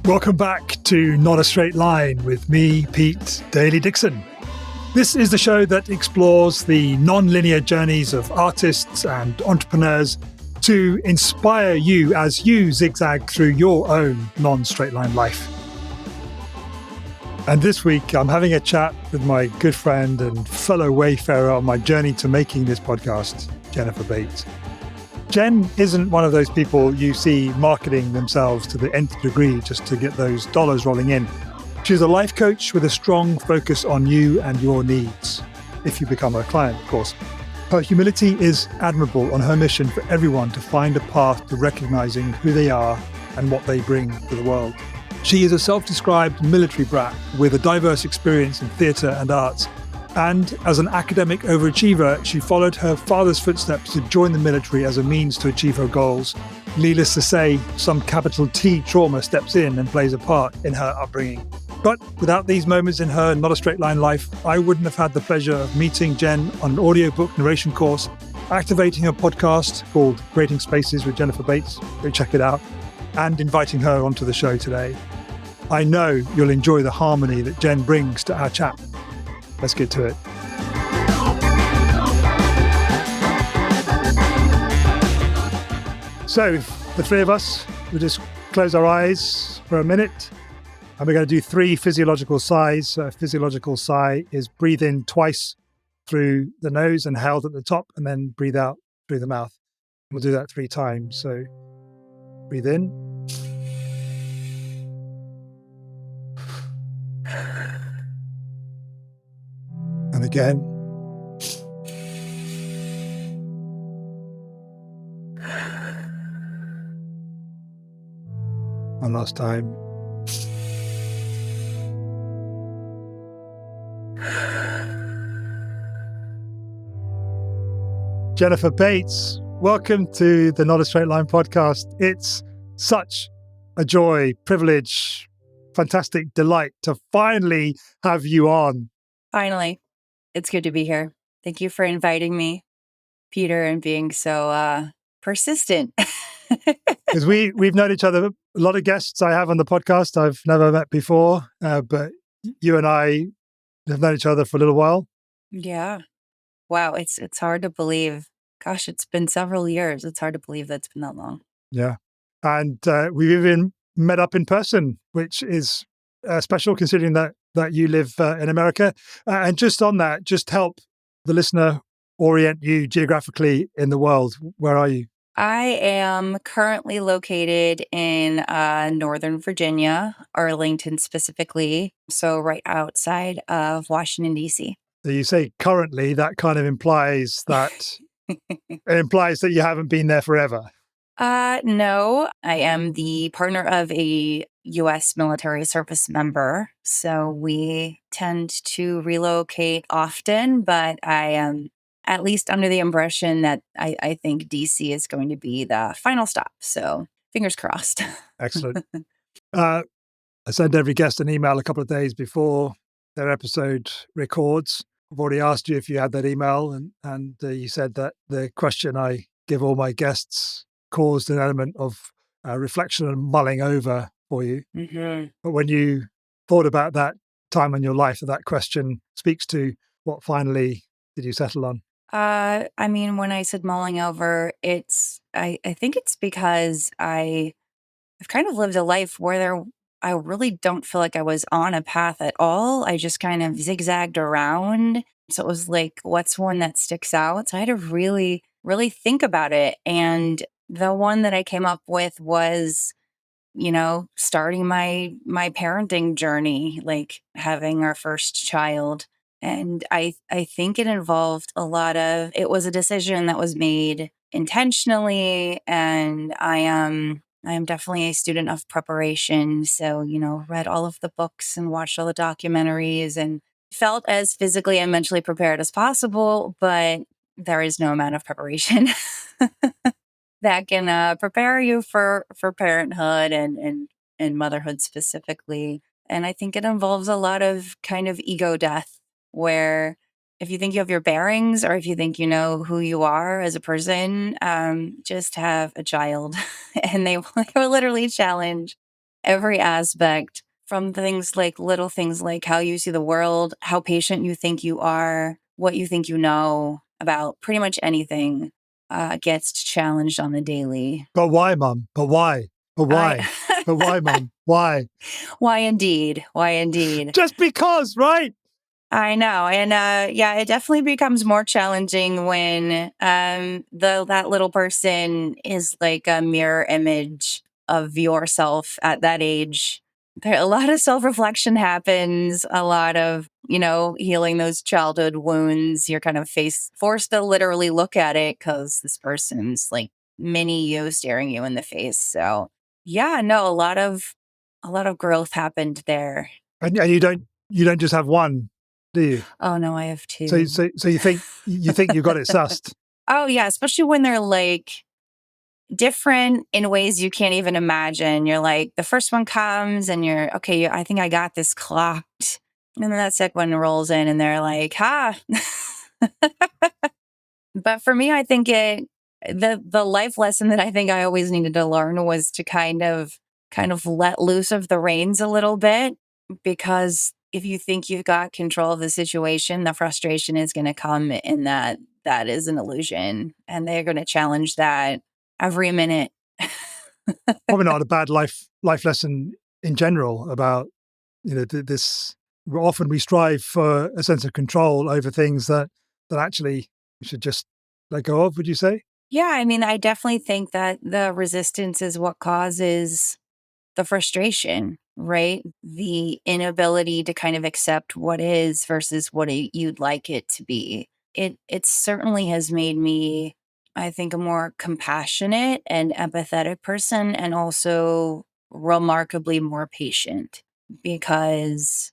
Welcome back to Not a Straight Line with me, Pete Daly-Dickson. This is the show that explores the non-linear journeys of artists and entrepreneurs to inspire you as you zigzag through your own non-straight line life. And this week, I'm having a chat with my good friend and fellow wayfarer on my journey to making this podcast, Jennifer Bates. Jen isn't one of those people you see marketing themselves to the nth degree just to get those dollars rolling in. She's a life coach with a strong focus on you and your needs, if you become her client, of course. Her humility is admirable on her mission for everyone to find a path to recognizing who they are and what they bring to the world. She is a self-described military brat with a diverse experience in theatre and arts. And as an academic overachiever, she followed her father's footsteps to join the military as a means to achieve her goals. Needless to say, some capital T trauma steps in and plays a part in her upbringing. But without these moments in her Not a Straight Line life, I wouldn't have had the pleasure of meeting Jen on an audiobook narration course, activating a podcast called Creating Spaces with Jennifer Bates, go check it out, and inviting her onto the show today. I know you'll enjoy the harmony that Jen brings to our chat. Let's get to it. So, the three of us, we'll just close our eyes for a minute. And we're going to do 3 physiological sighs. So a physiological sigh is breathe in twice through the nose and held at the top, and then breathe out through the mouth. We'll do that 3 times. So breathe in. And again. One last time. Jennifer Bates, welcome to the Not a Straight Line podcast. It's such a joy, privilege, fantastic delight to finally have you on. Finally. It's good to be here. Thank you for inviting me, Peter, and being so persistent. Because we've known each other, a lot of guests I have on the podcast I've never met before, but you and I have known each other for a little while. Yeah. Wow, it's hard to believe. Gosh, it's been several years. It's hard to believe that's been that long. Yeah. And we've even met up in person, which is special considering that you live in America. And just on that, just help the listener orient you geographically in the world. Where are you? I am currently located in Northern Virginia, Arlington specifically, so right outside of Washington, D.C. So you say currently, that kind of implies that you haven't been there forever. No, I am the partner of a U.S. military service member, so we tend to relocate often, but I am at least under the impression that I think D.C. is going to be the final stop, so fingers crossed. Excellent. I send every guest an email a couple of days before their episode records. I've already asked you if you had that email, and you said that the question I give all my guests caused an element of reflection and mulling over for you. Mm-hmm. But when you thought about that time in your life that question speaks to, what finally did you settle on? I mean, when I said mulling over, I think it's because I've kind of lived a life where I really don't feel like I was on a path at all. I just kind of zigzagged around. So it was like, what's one that sticks out? So I had to really, really think about it. And the one that I came up with was, starting my parenting journey, like having our first child. And I think it involved it was a decision that was made intentionally. And I am definitely a student of preparation. So, read all of the books and watched all the documentaries and felt as physically and mentally prepared as possible, but there is no amount of preparation that can prepare you for parenthood and motherhood specifically. And I think it involves a lot of kind of ego death, where if you think you have your bearings or if you think you know who you are as a person, just have a child and they will literally challenge every aspect, from things like little things like how you see the world, how patient you think you are, what you think you know about pretty much anything gets challenged on the daily. But why, Mum? But why? But I why? But why, Mum? Why? Why indeed? Why indeed? Just because, right? I know. And yeah, it definitely becomes more challenging when that little person is like a mirror image of yourself at that age. A lot of self-reflection happens, a lot of, healing those childhood wounds. You're kind of forced to literally look at it because this person's like mini you staring you in the face. So yeah, no, a lot of growth happened there. And you don't just have one, do you? Oh no, I have So two. so so you think you got it sussed. Oh, yeah, especially when they're, like, different in ways you can't even imagine. You're like, the first one comes and you're, "Okay, I think I got this clocked." And then that second one rolls in and they're like, "Ha." But for me, I think the life lesson that I think I always needed to learn was to kind of let loose of the reins a little bit, because if you think you've got control of the situation, the frustration is going to come in that is an illusion, and they're going to challenge that every minute. Probably not a bad life lesson in general about, this. Often we strive for a sense of control over things that actually we should just let go of, would you say? Yeah, I mean, I definitely think that the resistance is what causes the frustration, right? The inability to kind of accept what is versus what you'd like it to be. It certainly has made me, I think, a more compassionate and empathetic person, and also remarkably more patient, because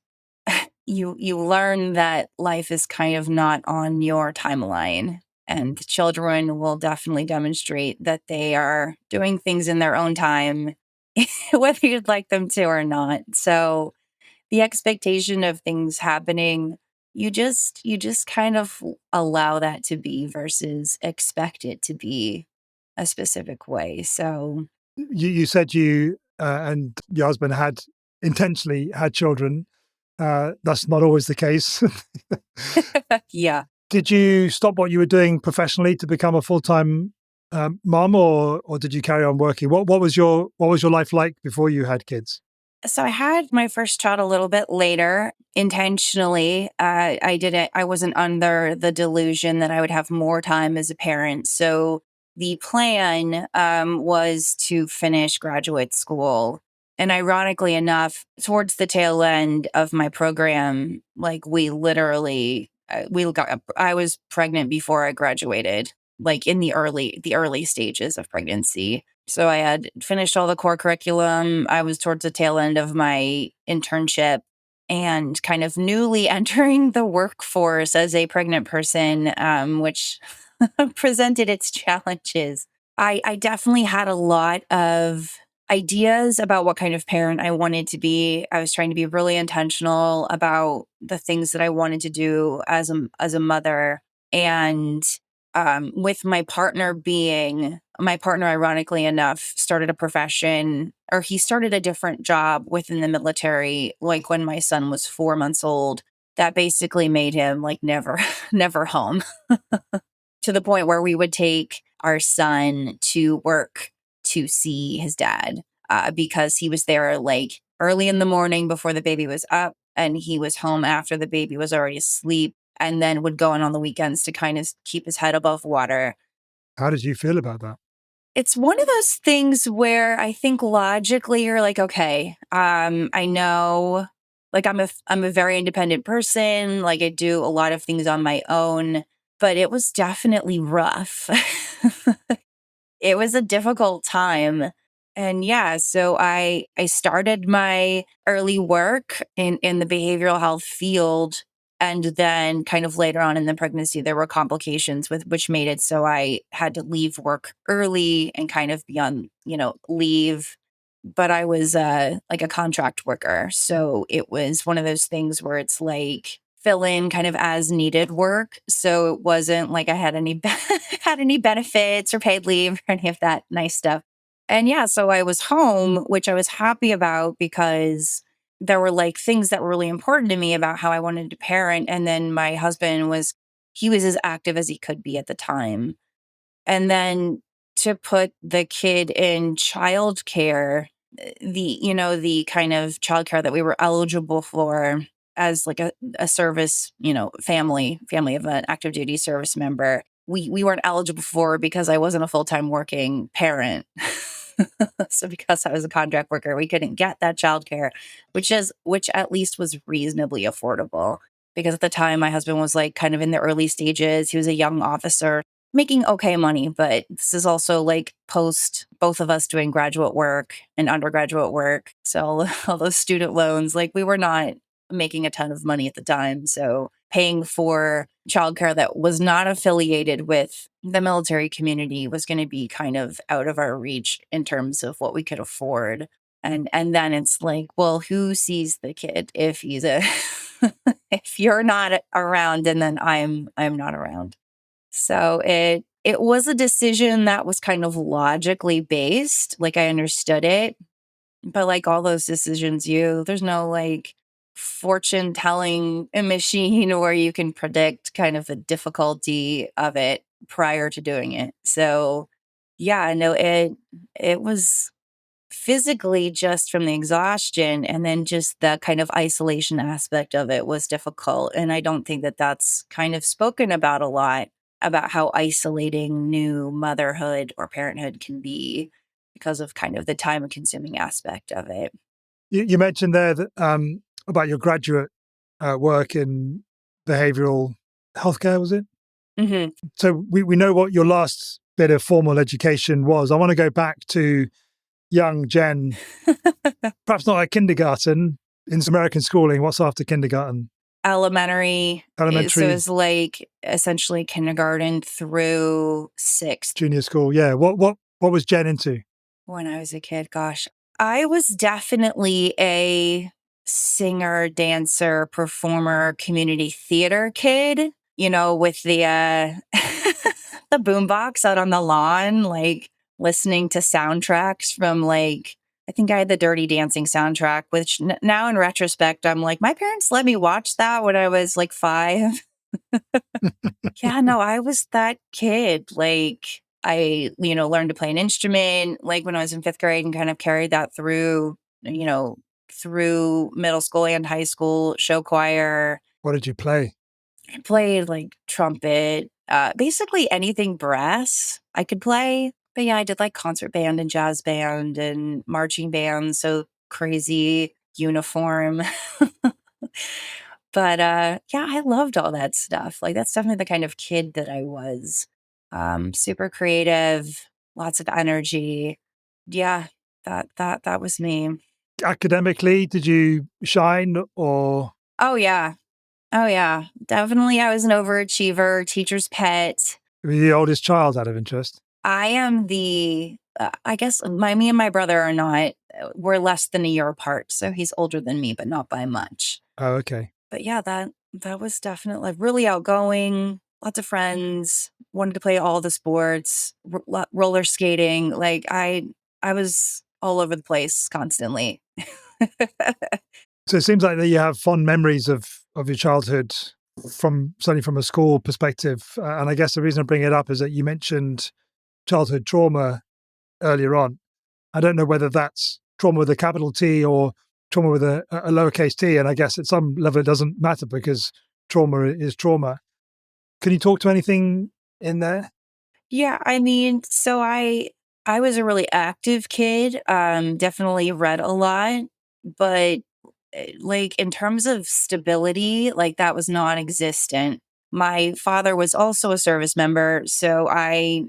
you learn that life is kind of not on your timeline, and children will definitely demonstrate that they are doing things in their own time, whether you'd like them to or not. So the expectation of things happening, you just kind of allow that to be versus expect it to be a specific way. So You said you and your husband had intentionally had children. That's not always the case. yeah. Did you stop what you were doing professionally to become a full-time mom, or did you carry on working? What was your life like before you had kids? So I had my first child a little bit later, intentionally. I did it. I wasn't under the delusion that I would have more time as a parent. So the plan was to finish graduate school. And ironically enough, towards the tail end of my program, like we literally, I was pregnant before I graduated, like in the early stages of pregnancy. So I had finished all the core curriculum. I was towards the tail end of my internship and kind of newly entering the workforce as a pregnant person, which presented its challenges. I definitely had a lot of ideas about what kind of parent I wanted to be. I was trying to be really intentional about the things that I wanted to do as a mother. And with my partner, ironically enough, started a profession, or he started a different job within the military, like when my son was 4 months old. That basically made him like never, never home, to the point where we would take our son to work to see his dad, because he was there like early in the morning before the baby was up, and he was home after the baby was already asleep, and then would go in on the weekends to kind of keep his head above water. How did you feel about that? It's one of those things where I think logically you're like, okay, I know, like I'm a very independent person, like I do a lot of things on my own, but it was definitely rough. It was a difficult time. And yeah, so I started my early work in the behavioral health field, and then kind of later on in the pregnancy there were complications with which made it so I had to leave work early and kind of be on, leave. But I was like a contract worker. So it was one of those things where it's like fill in kind of as needed work. So it wasn't like I had any had any benefits or paid leave or any of that nice stuff. And yeah, so I was home, which I was happy about because there were like things that were really important to me about how I wanted to parent. And then my husband he was as active as he could be at the time. And then to put the kid in childcare, the kind of childcare that we were eligible for as like a service, family of an active duty service member, we weren't eligible for because I wasn't a full-time working parent. So because I was a contract worker, we couldn't get that childcare, which at least was reasonably affordable. Because at the time my husband was like kind of in the early stages. He was a young officer making okay money, but this is also like post both of us doing graduate work and undergraduate work. So all those student loans, like we were not making a ton of money at the time. So paying for childcare that was not affiliated with the military community was going to be kind of out of our reach in terms of what we could afford. And then it's like, well, who sees the kid if he's a if you're not around and then I'm not around. So it was a decision that was kind of logically based, like I understood it, but like all those decisions, there's no like fortune telling machine where you can predict kind of the difficulty of it prior to doing it. So yeah, no, it was physically just from the exhaustion, and then just the kind of isolation aspect of it was difficult. And I don't think that that's kind of spoken about a lot, about how isolating new motherhood or parenthood can be because of kind of the time consuming aspect of it. You mentioned there that about your graduate work in behavioral healthcare, was it? Hmm. So we know what your last bit of formal education was. I want to go back to young Jen, perhaps not at kindergarten, in American schooling. What's after kindergarten? Elementary. So Elementary, it's like essentially kindergarten through sixth. junior school. Yeah. What was Jen into? When I was a kid, gosh, I was definitely a singer, dancer, performer, community theater kid, with the the boombox out on the lawn, like listening to soundtracks from like I think I had the Dirty Dancing soundtrack, which now in retrospect, I'm like, my parents let me watch that when I was like 5. Yeah, no, I was that kid. Like I, learned to play an instrument like when I was in 5th grade and kind of carried that you know, through middle school and high school, show choir. What did you play? I played like trumpet, basically anything brass I could play. But yeah, I did like concert band and jazz band and marching band. So crazy uniform. But, yeah, I loved all that stuff. Like, that's definitely the kind of kid that I was. Super creative, lots of energy. Yeah, that was me. Academically, did you shine or Oh, yeah. Oh, yeah. Definitely, I was an overachiever, teacher's pet. were you the oldest child out of interest? I am I guess me and my brother are not, we're less than a year apart. So he's older than me, but not by much. Oh, okay. But yeah, that was definitely like really outgoing, lots of friends, wanted to play all the sports, roller skating. Like I was all over the place constantly. So it seems like that you have fond memories of your childhood from certainly from a school perspective. And I guess the reason I bring it up is that you mentioned childhood trauma earlier on. I don't know whether that's trauma with a capital T or trauma with a lowercase t. And I guess at some level it doesn't matter because trauma is trauma. Can you talk to anything in there? Yeah, I mean, so I was a really active kid. Definitely read a lot, but like in terms of stability, like that was non-existent. My father was also a service member, so I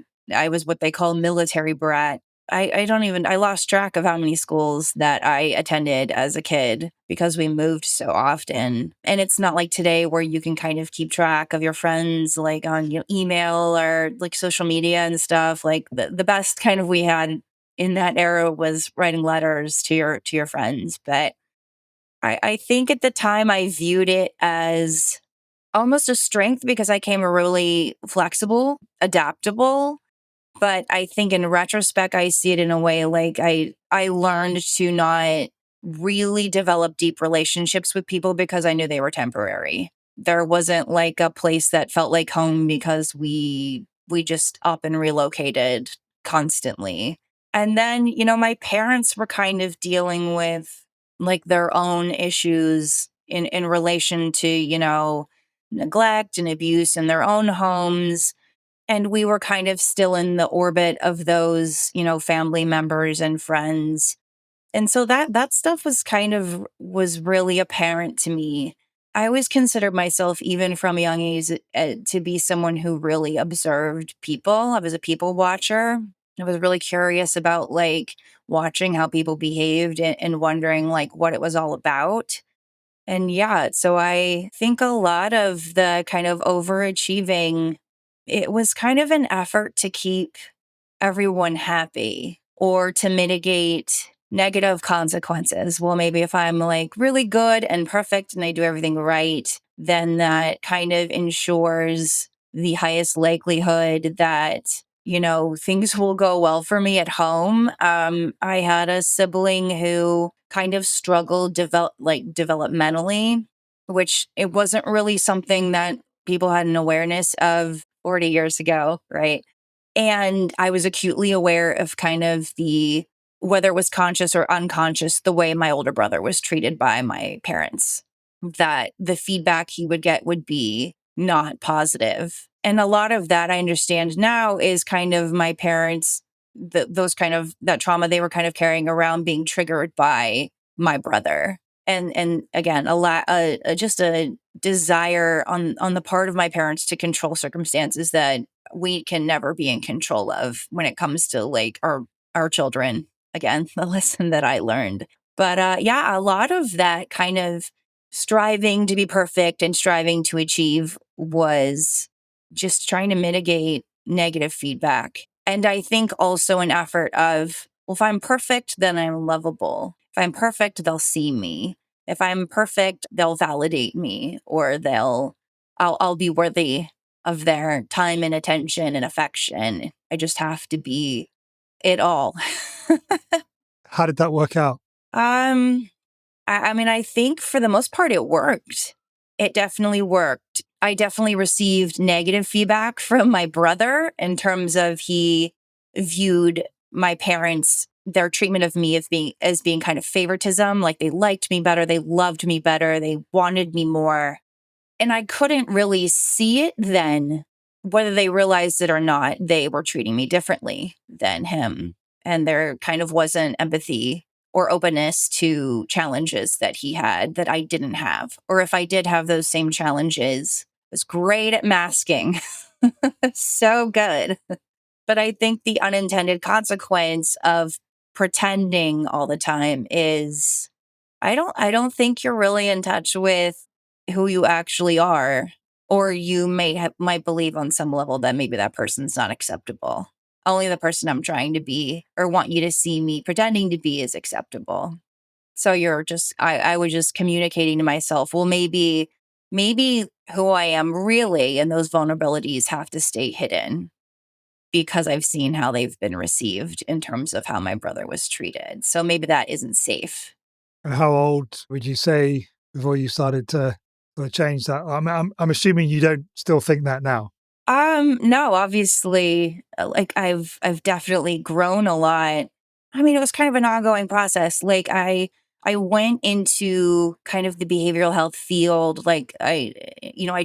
was what they call military brat. I don't even I lost track of how many schools that I attended as a kid because we moved so often. And it's not like today where you can kind of keep track of your friends like on email or like social media and stuff. Like the best kind of we had in that era was writing letters to your friends. But I think at the time I viewed it as almost a strength because I came really flexible, adaptable. But I think in retrospect, I see it in a way like I learned to not really develop deep relationships with people because I knew they were temporary. There wasn't like a place that felt like home because we just up and relocated constantly. And then, my parents were kind of dealing with like their own issues in relation to, neglect and abuse in their own homes, and we were kind of still in the orbit of those, family members and friends. And so that stuff was really apparent to me. I always considered myself, even from a young age, to be someone who really observed people. I was a people watcher. I was really curious about like watching how people behaved and wondering like what it was all about. And yeah, so I think a lot of the kind of overachieving, it was kind of an effort to keep everyone happy or to mitigate negative consequences. Well, maybe if I'm like really good and perfect and I do everything right, then that kind of ensures the highest likelihood that, things will go well for me at home. I had a sibling who kind of struggled developmentally, which it wasn't really something that people had an awareness of 40 years ago, right? And I was acutely aware of kind of whether it was conscious or unconscious, the way my older brother was treated by my parents, that the feedback he would get would be not positive. And a lot of that I understand now is kind of my parents, those kind of that trauma they were kind of carrying around being triggered by my brother. And again, just a desire on the part of my parents to control circumstances that we can never be in control of when it comes to like our children. Again, the lesson that I learned. But yeah, a lot of that kind of striving to be perfect and striving to achieve was just trying to mitigate negative feedback. And I think also an effort of, well, if I'm perfect, then I'm lovable. If I'm perfect, they'll see me. If I'm perfect, they'll validate me, or I'll be worthy of their time and attention and affection. I just have to be it all. How did that work out? um, I mean, I think for the most part, it worked. It definitely worked. I definitely received negative feedback from my brother in terms of he viewed my parents, their treatment of me as being kind of favoritism. Like they liked me better, they loved me better, they wanted me more. And I couldn't really see it then. Whether they realized it or not, they were treating me differently than him. And there kind of wasn't empathy or openness to challenges that he had that I didn't have. Or if I did have those same challenges, I was great at masking. So good. But I think the unintended consequence of pretending all the time is I don't think you're really in touch with who you actually are, or you might believe on some level that maybe that person's not acceptable. Only the person I'm trying to be or want you to see me pretending to be is acceptable. So I was just communicating to myself, well, maybe who I am really and those vulnerabilities have to stay hidden because I've seen how they've been received in terms of how my brother was treated. So maybe that isn't safe. And how old would you say before you started to sort of change that? I'm assuming you don't still think that now. No, obviously, like I've definitely grown a lot. I mean, it was kind of an ongoing process. Like I went into kind of the behavioral health field. Like I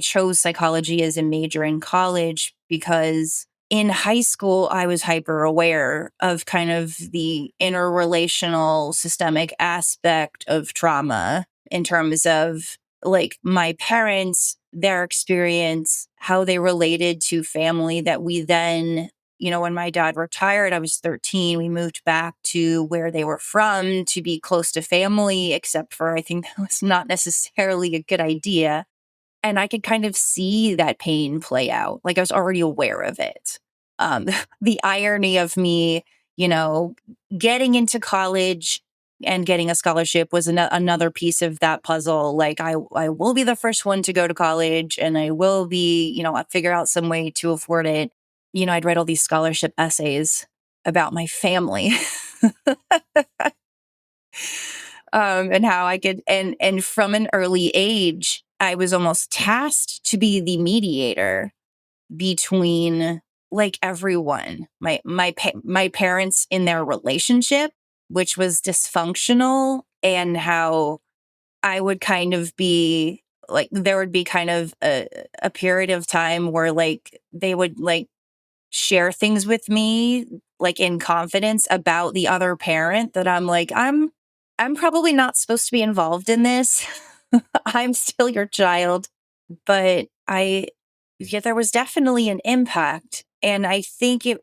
chose psychology as a major in college because in high school I was hyper aware of kind of the interrelational systemic aspect of trauma in terms of like my parents, their experience, how they related to family that we then, when my dad retired, I was 13, we moved back to where they were from to be close to family, except for I think that was not necessarily a good idea. And I could kind of see that pain play out. Like I was already aware of it. The irony of me, you know, getting into college and getting a scholarship was another piece of that puzzle. Like I will be the first one to go to college and I will be, figure out some way to afford it. I'd write all these scholarship essays about my family. And how I could, and from an early age, I was almost tasked to be the mediator between like everyone, my parents in their relationship, which was dysfunctional, and how I would kind of be like, there would be kind of a period of time where like they would like share things with me like in confidence about the other parent that I'm probably not supposed to be involved in this. I'm still your child, but there was definitely an impact, and I think it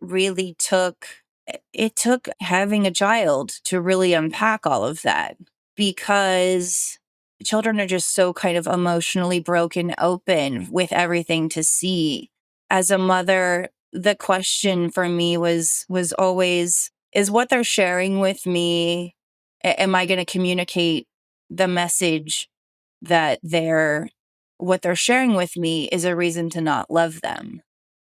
took having a child to really unpack all of that, because children are just so kind of emotionally broken open with everything to see. As a mother, the question for me was always, is what they're sharing with me, am I going to communicate the message that what they're sharing with me is a reason to not love them?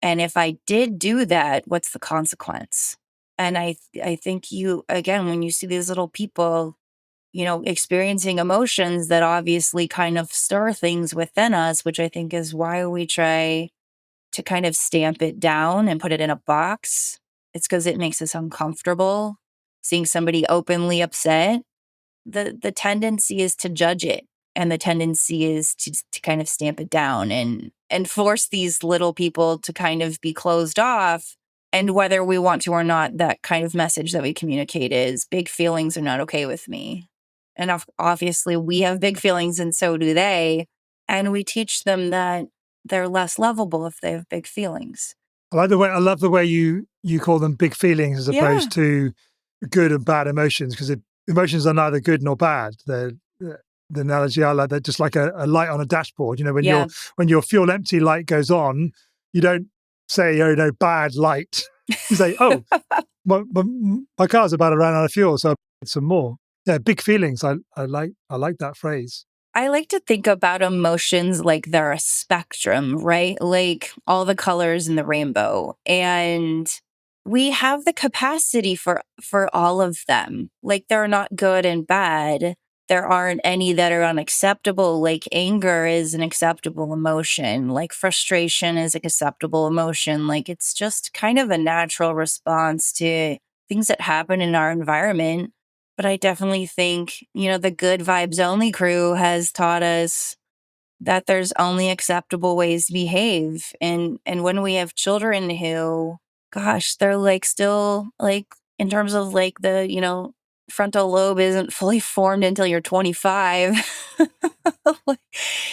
And if I did do that, what's the consequence? And I think again, when you see these little people, experiencing emotions that obviously kind of stir things within us, which I think is why we try to kind of stamp it down and put it in a box. It's because it makes us uncomfortable seeing somebody openly upset. The tendency is to judge it, and the tendency is to kind of stamp it down and force these little people to kind of be closed off. And whether we want to or not, that kind of message that we communicate is, big feelings are not okay with me. And obviously we have big feelings and so do they, and we teach them that they're less lovable if they have big feelings. I love the way you call them big feelings as Yeah. opposed to good and bad emotions, because emotions are neither good nor bad. The analogy I like, they're just like a light on a dashboard. When Yeah. when your fuel empty light goes on, you don't say, oh no, bad light. You say, oh, my car's about to run out of fuel, so I need some more. Yeah, big feelings. I like that phrase. I like to think about emotions like they're a spectrum, right? Like all the colors in the rainbow. And we have the capacity for all of them. Like, they're not good and bad. There aren't any that are unacceptable. Like, anger is an acceptable emotion. Like, frustration is an acceptable emotion. Like, it's just kind of a natural response to things that happen in our environment. But I definitely think, the good vibes only crew has taught us that there's only acceptable ways to behave. And when we have children who, gosh, they're like still like, in terms of like the, frontal lobe isn't fully formed until you're 25. Like,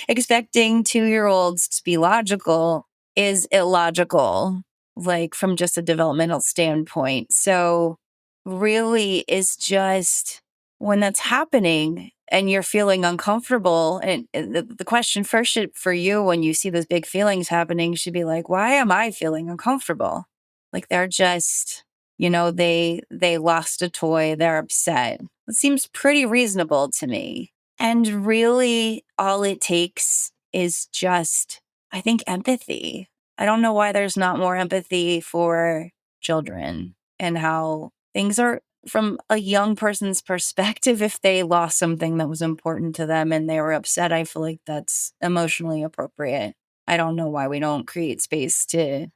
expecting 2-year olds to be logical is illogical, like from just a developmental standpoint. So really is just, when that's happening and you're feeling uncomfortable, and the question first for you when you see those big feelings happening should be like, why am I feeling uncomfortable? Like, they're just, they lost a toy, they're upset. It seems pretty reasonable to me. And really, all it takes is just, I think, empathy. I don't know why there's not more empathy for children and how things are from a young person's perspective. If they lost something that was important to them and they were upset, I feel like that's emotionally appropriate. I don't know why we don't create space to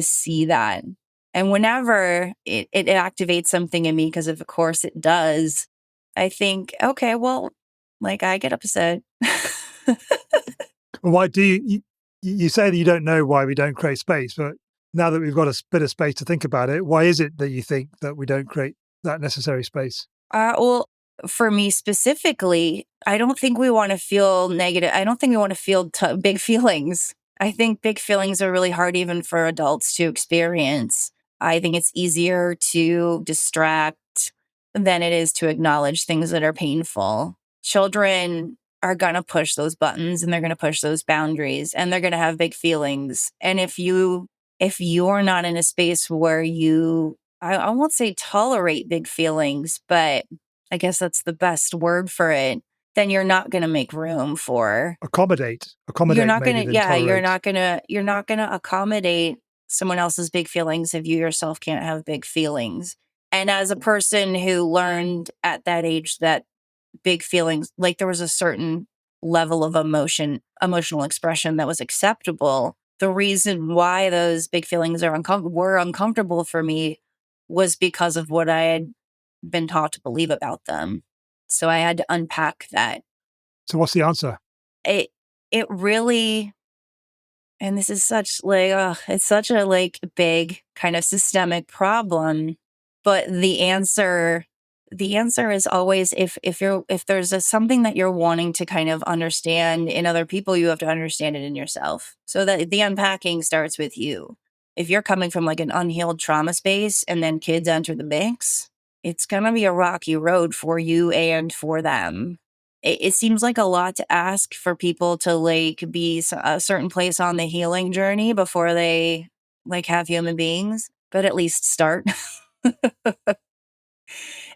see that. And whenever it activates something in me, because of course it does, I think, okay, well, like, I get upset. Why do you say that you don't know why we don't create space, but now that we've got a bit of space to think about it, why is it that you think that we don't create that necessary space? Well, for me specifically, I don't think we want to feel negative. I don't think we want to feel big feelings. I think big feelings are really hard even for adults to experience. I think it's easier to distract than it is to acknowledge things that are painful. Children are going to push those buttons, and they're going to push those boundaries, and they're going to have big feelings. And if you're not in a space where I won't say tolerate big feelings, but I guess that's the best word for it, then you're not going to make room for, Accommodate you're not going maybe to, than yeah, tolerate. you're not going to accommodate someone else's big feelings if you yourself can't have big feelings. And as a person who learned at that age that big feelings, like there was a certain level of emotional expression that was acceptable. The reason why those big feelings were uncomfortable for me was because of what I had been taught to believe about them. So I had to unpack that. So what's the answer? It it really, and this is such like it's such a like big kind of systemic problem, but the answer is always if there's something that you're wanting to kind of understand in other people, you have to understand it in yourself. So that the unpacking starts with you. If you're coming from like an unhealed trauma space and then kids enter the mix, it's going to be a rocky road for you and for them. It seems like a lot to ask for people to like be a certain place on the healing journey before they like have human beings, but at least start.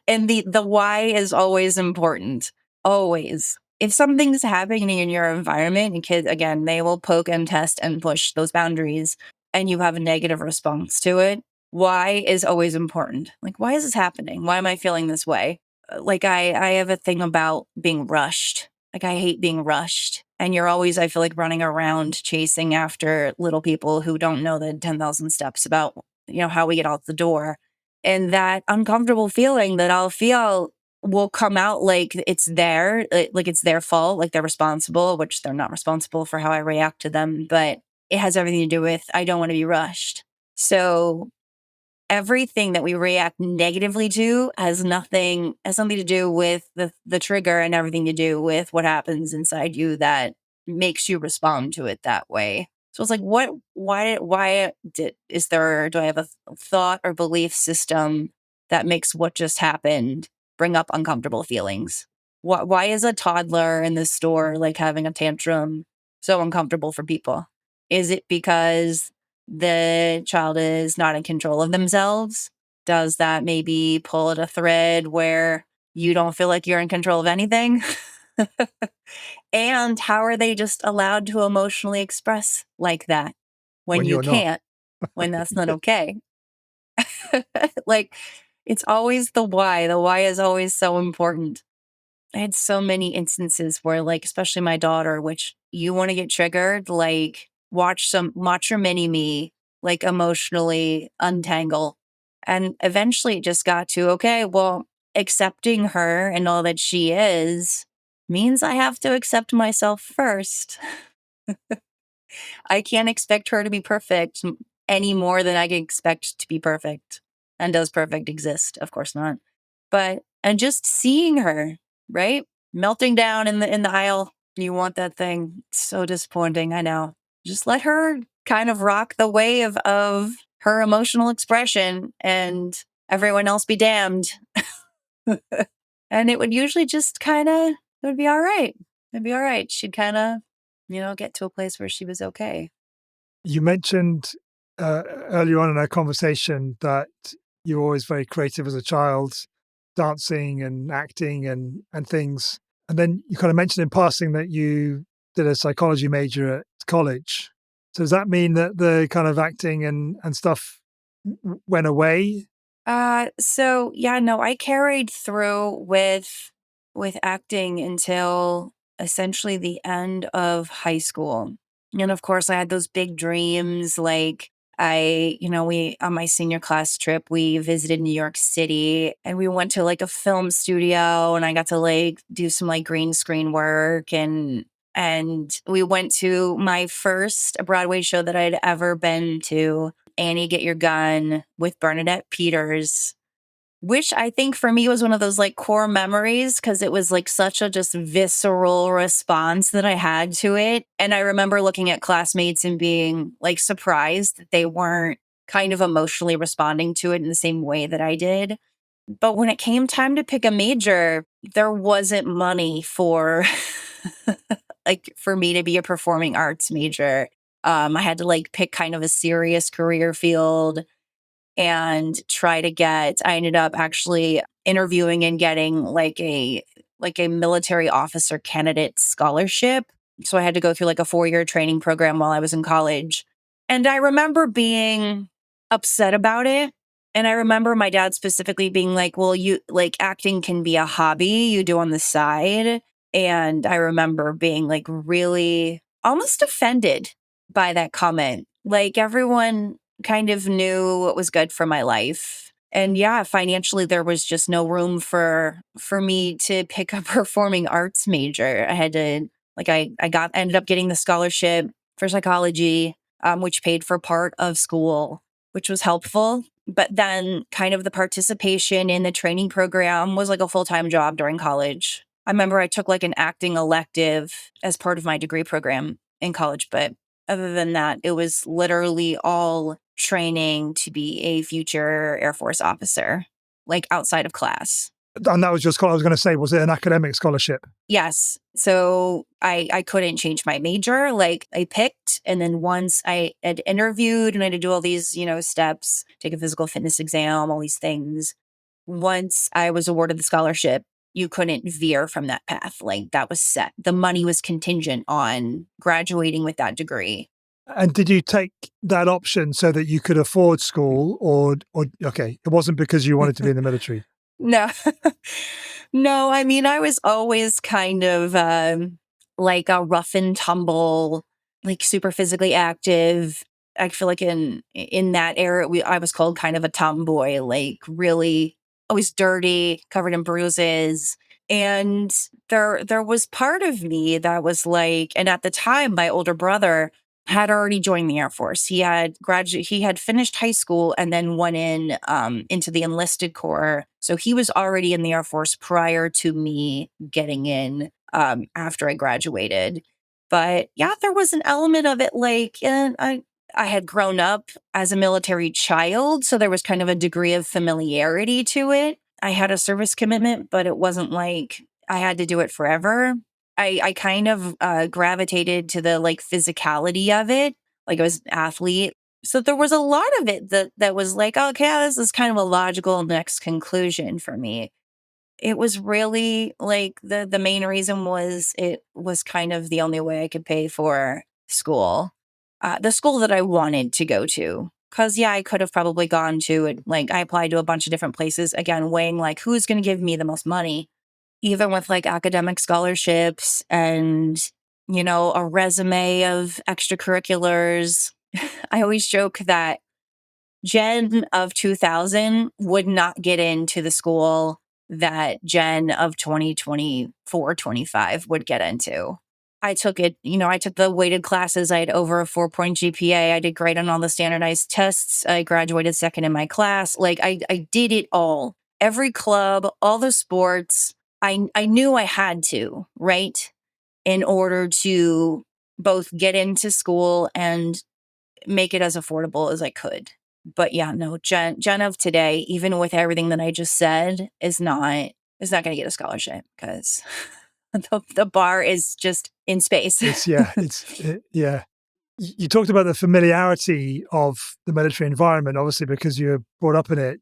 And the why is always important. Always. If something's happening in your environment and kids, again, they will poke and test and push those boundaries and you have a negative response to it. Why is always important. Like, why is this happening? Why am I feeling this way? Like I have a thing about being rushed. Like I hate being rushed. And you're always, I feel like, running around chasing after little people who don't know the 10,000 steps about, how we get out the door. And that uncomfortable feeling that I'll feel will come out like it's like it's their fault, like they're responsible, which they're not responsible for how I react to them. But it has everything to do with I don't want to be rushed. So everything that we react negatively to has something to do with the trigger and everything to do with what happens inside you that makes you respond to it that way. So it's like, do I have a thought or belief system that makes what just happened bring up uncomfortable feelings? Why is a toddler in the store like having a tantrum so uncomfortable for people? Is it because the child is not in control of themselves? Does that maybe pull at a thread where you don't feel like you're in control of anything? And how are they just allowed to emotionally express like that when When you you're not. can't, when that's not okay? Like, it's always the why. The why is always so important. I had so many instances where, like, especially my daughter, which you want to get triggered, like, watch your mini me, like, emotionally untangle. And eventually it just got to, okay, well, accepting her and all that she is means I have to accept myself first. I can't expect her to be perfect any more than I can expect to be perfect. And does perfect exist? Of course not. But and just seeing her, right? Melting down in the aisle. You want that thing. It's so disappointing, I know. Just let her kind of rock the wave of her emotional expression and everyone else be damned. And it would usually just kind of it would be all right. It'd be all right. She'd kind of, get to a place where she was okay. You mentioned earlier on in our conversation that you were always very creative as a child, dancing and acting and things. And then you kind of mentioned in passing that you did a psychology major at college. So does that mean that the kind of acting and stuff went away? So yeah, no, I carried through with acting until essentially the end of high school. And of course, I had those big dreams. Like we on my senior class trip, we visited New York City and we went to like a film studio and I got to like do some like green screen work and we went to my first Broadway show that I'd ever been to, Annie Get Your Gun with Bernadette Peters, which I think for me was one of those like core memories because it was like such a just visceral response that I had to it. And I remember looking at classmates and being like surprised that they weren't kind of emotionally responding to it in the same way that I did. But when it came time to pick a major, there wasn't money for like for me to be a performing arts major. I had to like pick kind of a serious career field and I ended up actually interviewing and getting like a military officer candidate scholarship. So I had to go through like a 4-year training program while I was in college. And I remember being upset about it. And I remember my dad specifically being like, well, you like acting can be a hobby you do on the side. And I remember being like really almost offended by that comment. Like everyone kind of knew what was good for my life. And yeah, financially there was just no room for me to pick a performing arts major. I had to like I ended up getting the scholarship for psychology, which paid for part of school, which was helpful. But then, kind of the participation in the training program was like a full time job during college. I remember I took like an acting elective as part of my degree program in college. But other than that, it was literally all training to be a future Air Force officer, like outside of class. And that was just, I was going to say, was it an academic scholarship? Yes. So I couldn't change my major. Like I picked, and then once I had interviewed and I had to do all these, steps, take a physical fitness exam, all these things. Once I was awarded the scholarship, you couldn't veer from that path. Like that was set. The money was contingent on graduating with that degree. And did you take that option so that you could afford school, or okay, it wasn't because you wanted to be in the military? No. No, I mean, I was always kind of like a rough and tumble, like super physically active. I feel like in that era, I was called kind of a tomboy, like really always dirty, covered in bruises. And there was part of me that was like, and at the time, my older brother had already joined the Air Force. He had finished high school and then went into the enlisted corps. So he was already in the Air Force prior to me getting in after I graduated. But yeah, there was an element of it like I had grown up as a military child, so there was kind of a degree of familiarity to it. I had a service commitment, but it wasn't like I had to do it forever. I kind of gravitated to the like physicality of it. Like I was an athlete. So there was a lot of it that was like, okay, this is kind of a logical next conclusion for me. It was really like the main reason was it was kind of the only way I could pay for school. The school that I wanted to go to. Cause yeah, I could have probably gone to it. Like I applied to a bunch of different places, again, weighing like who's gonna give me the most money, even with like academic scholarships and, a resume of extracurriculars. I always joke that Jen of 2000 would not get into the school that Jen of 2024, 25 would get into. I took it, I took the weighted classes. I had over a 4 point GPA. I did great on all the standardized tests. I graduated second in my class. Like I did it all. Every club, all the sports. I knew I had to, right? In order to both get into school and make it as affordable as I could. But yeah, no, Jen of today, even with everything that I just said, is not going to get a scholarship because the bar is just in space. Yeah. You talked about the familiarity of the military environment, obviously, because you were brought up in it.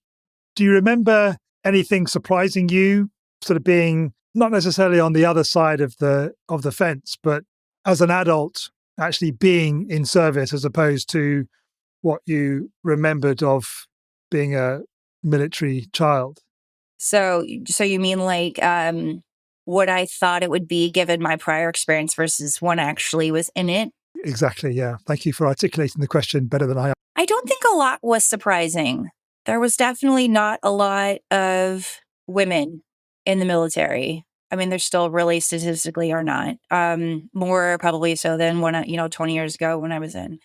Do you remember anything surprising you, sort of being not necessarily on the other side of the fence, but as an adult, actually being in service as opposed to what you remembered of being a military child? So you mean like what I thought it would be given my prior experience versus when I actually was in it? Exactly. Yeah. Thank you for articulating the question better than I am. I don't think a lot was surprising. There was definitely not a lot of women in the military. I mean, there still really statistically are not. More probably so than when 20 years ago when I was in.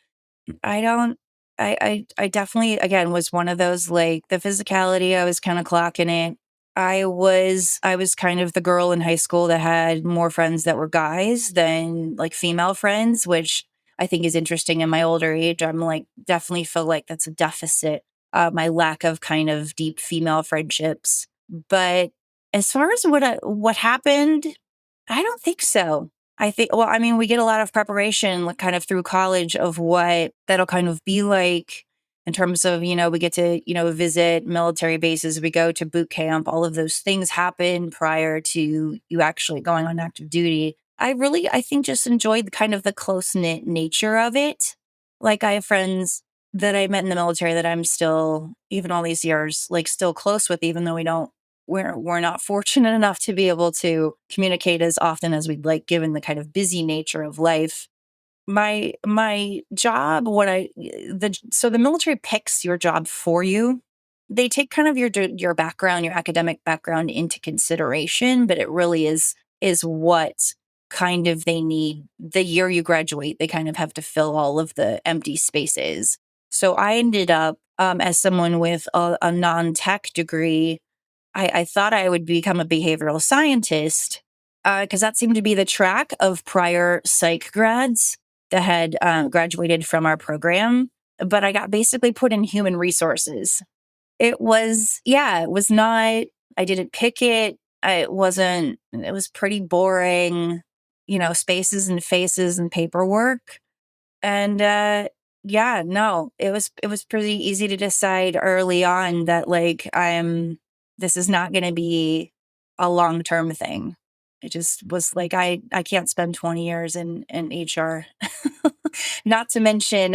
I don't. I definitely again was one of those like the physicality. I was kind of clocking it. I was kind of the girl in high school that had more friends that were guys than like female friends, which I think is interesting in my older age. I'm like definitely feel like that's a deficit, my lack of kind of deep female friendships. But as far as what happened, I don't think so. I think, well, I mean, we get a lot of preparation like, kind of through college of what that'll kind of be like in terms of, we get to, visit military bases, we go to boot camp, all of those things happen prior to you actually going on active duty. I think just enjoyed kind of the close knit nature of it. Like I have friends that I met in the military that I'm still, even all these years, like still close with, even though we're not fortunate enough to be able to communicate as often as we'd like, given the kind of busy nature of life. My job, so the military picks your job for you. They take kind of your background, your academic background into consideration, but it really is what kind of they need the year you graduate. They kind of have to fill all of the empty spaces. So I ended up as someone with a non-tech degree. I thought I would become a behavioral scientist because that seemed to be the track of prior psych grads that had graduated from our program. But I got basically put in human resources. It was, yeah, it was not, I didn't pick it. It wasn't, it was pretty boring, spaces and faces and paperwork. And yeah, no, it was pretty easy to decide early on that like this is not going to be a long-term thing. It just was like I can't spend 20 years in HR. Not to mention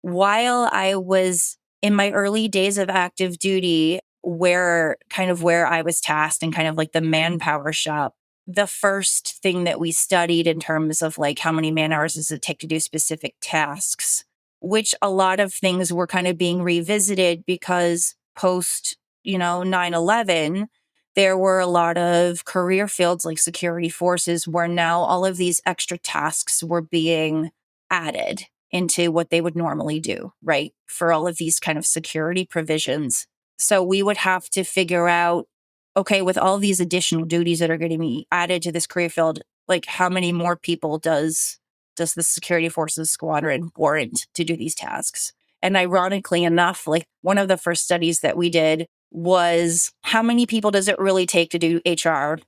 while I was in my early days of active duty, where I was tasked and kind of like the manpower shop, the first thing that we studied in terms of like how many man hours does it take to do specific tasks, which a lot of things were kind of being revisited because post, 9/11, there were a lot of career fields like security forces where now all of these extra tasks were being added into what they would normally do, right? For all of these kind of security provisions. So we would have to figure out, okay, with all these additional duties that are going to be added to this career field, like how many more people does the security forces squadron warrant to do these tasks? And ironically enough, like one of the first studies that we did was how many people does it really take to do HR?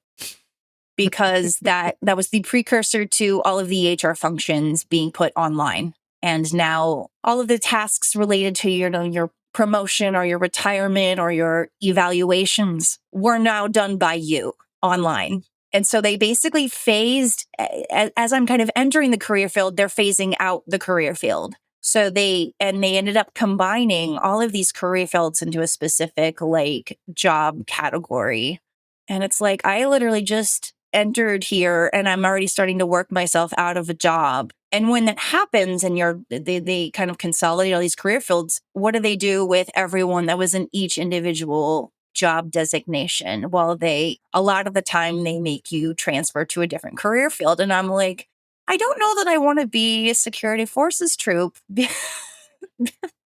Because that was the precursor to all of the HR functions being put online. And now all of the tasks related to your promotion or your retirement or your evaluations were now done by you online. And so they basically phased, as I'm kind of entering the career field, they're phasing out the career field. So they ended up combining all of these career fields into a specific like job category. And it's like, I literally just entered here and I'm already starting to work myself out of a job. And when that happens and they kind of consolidate all these career fields, what do they do with everyone that was in each individual job designation? Well, a lot of the time they make you transfer to a different career field. And I'm like, I don't know that I want to be a security forces troop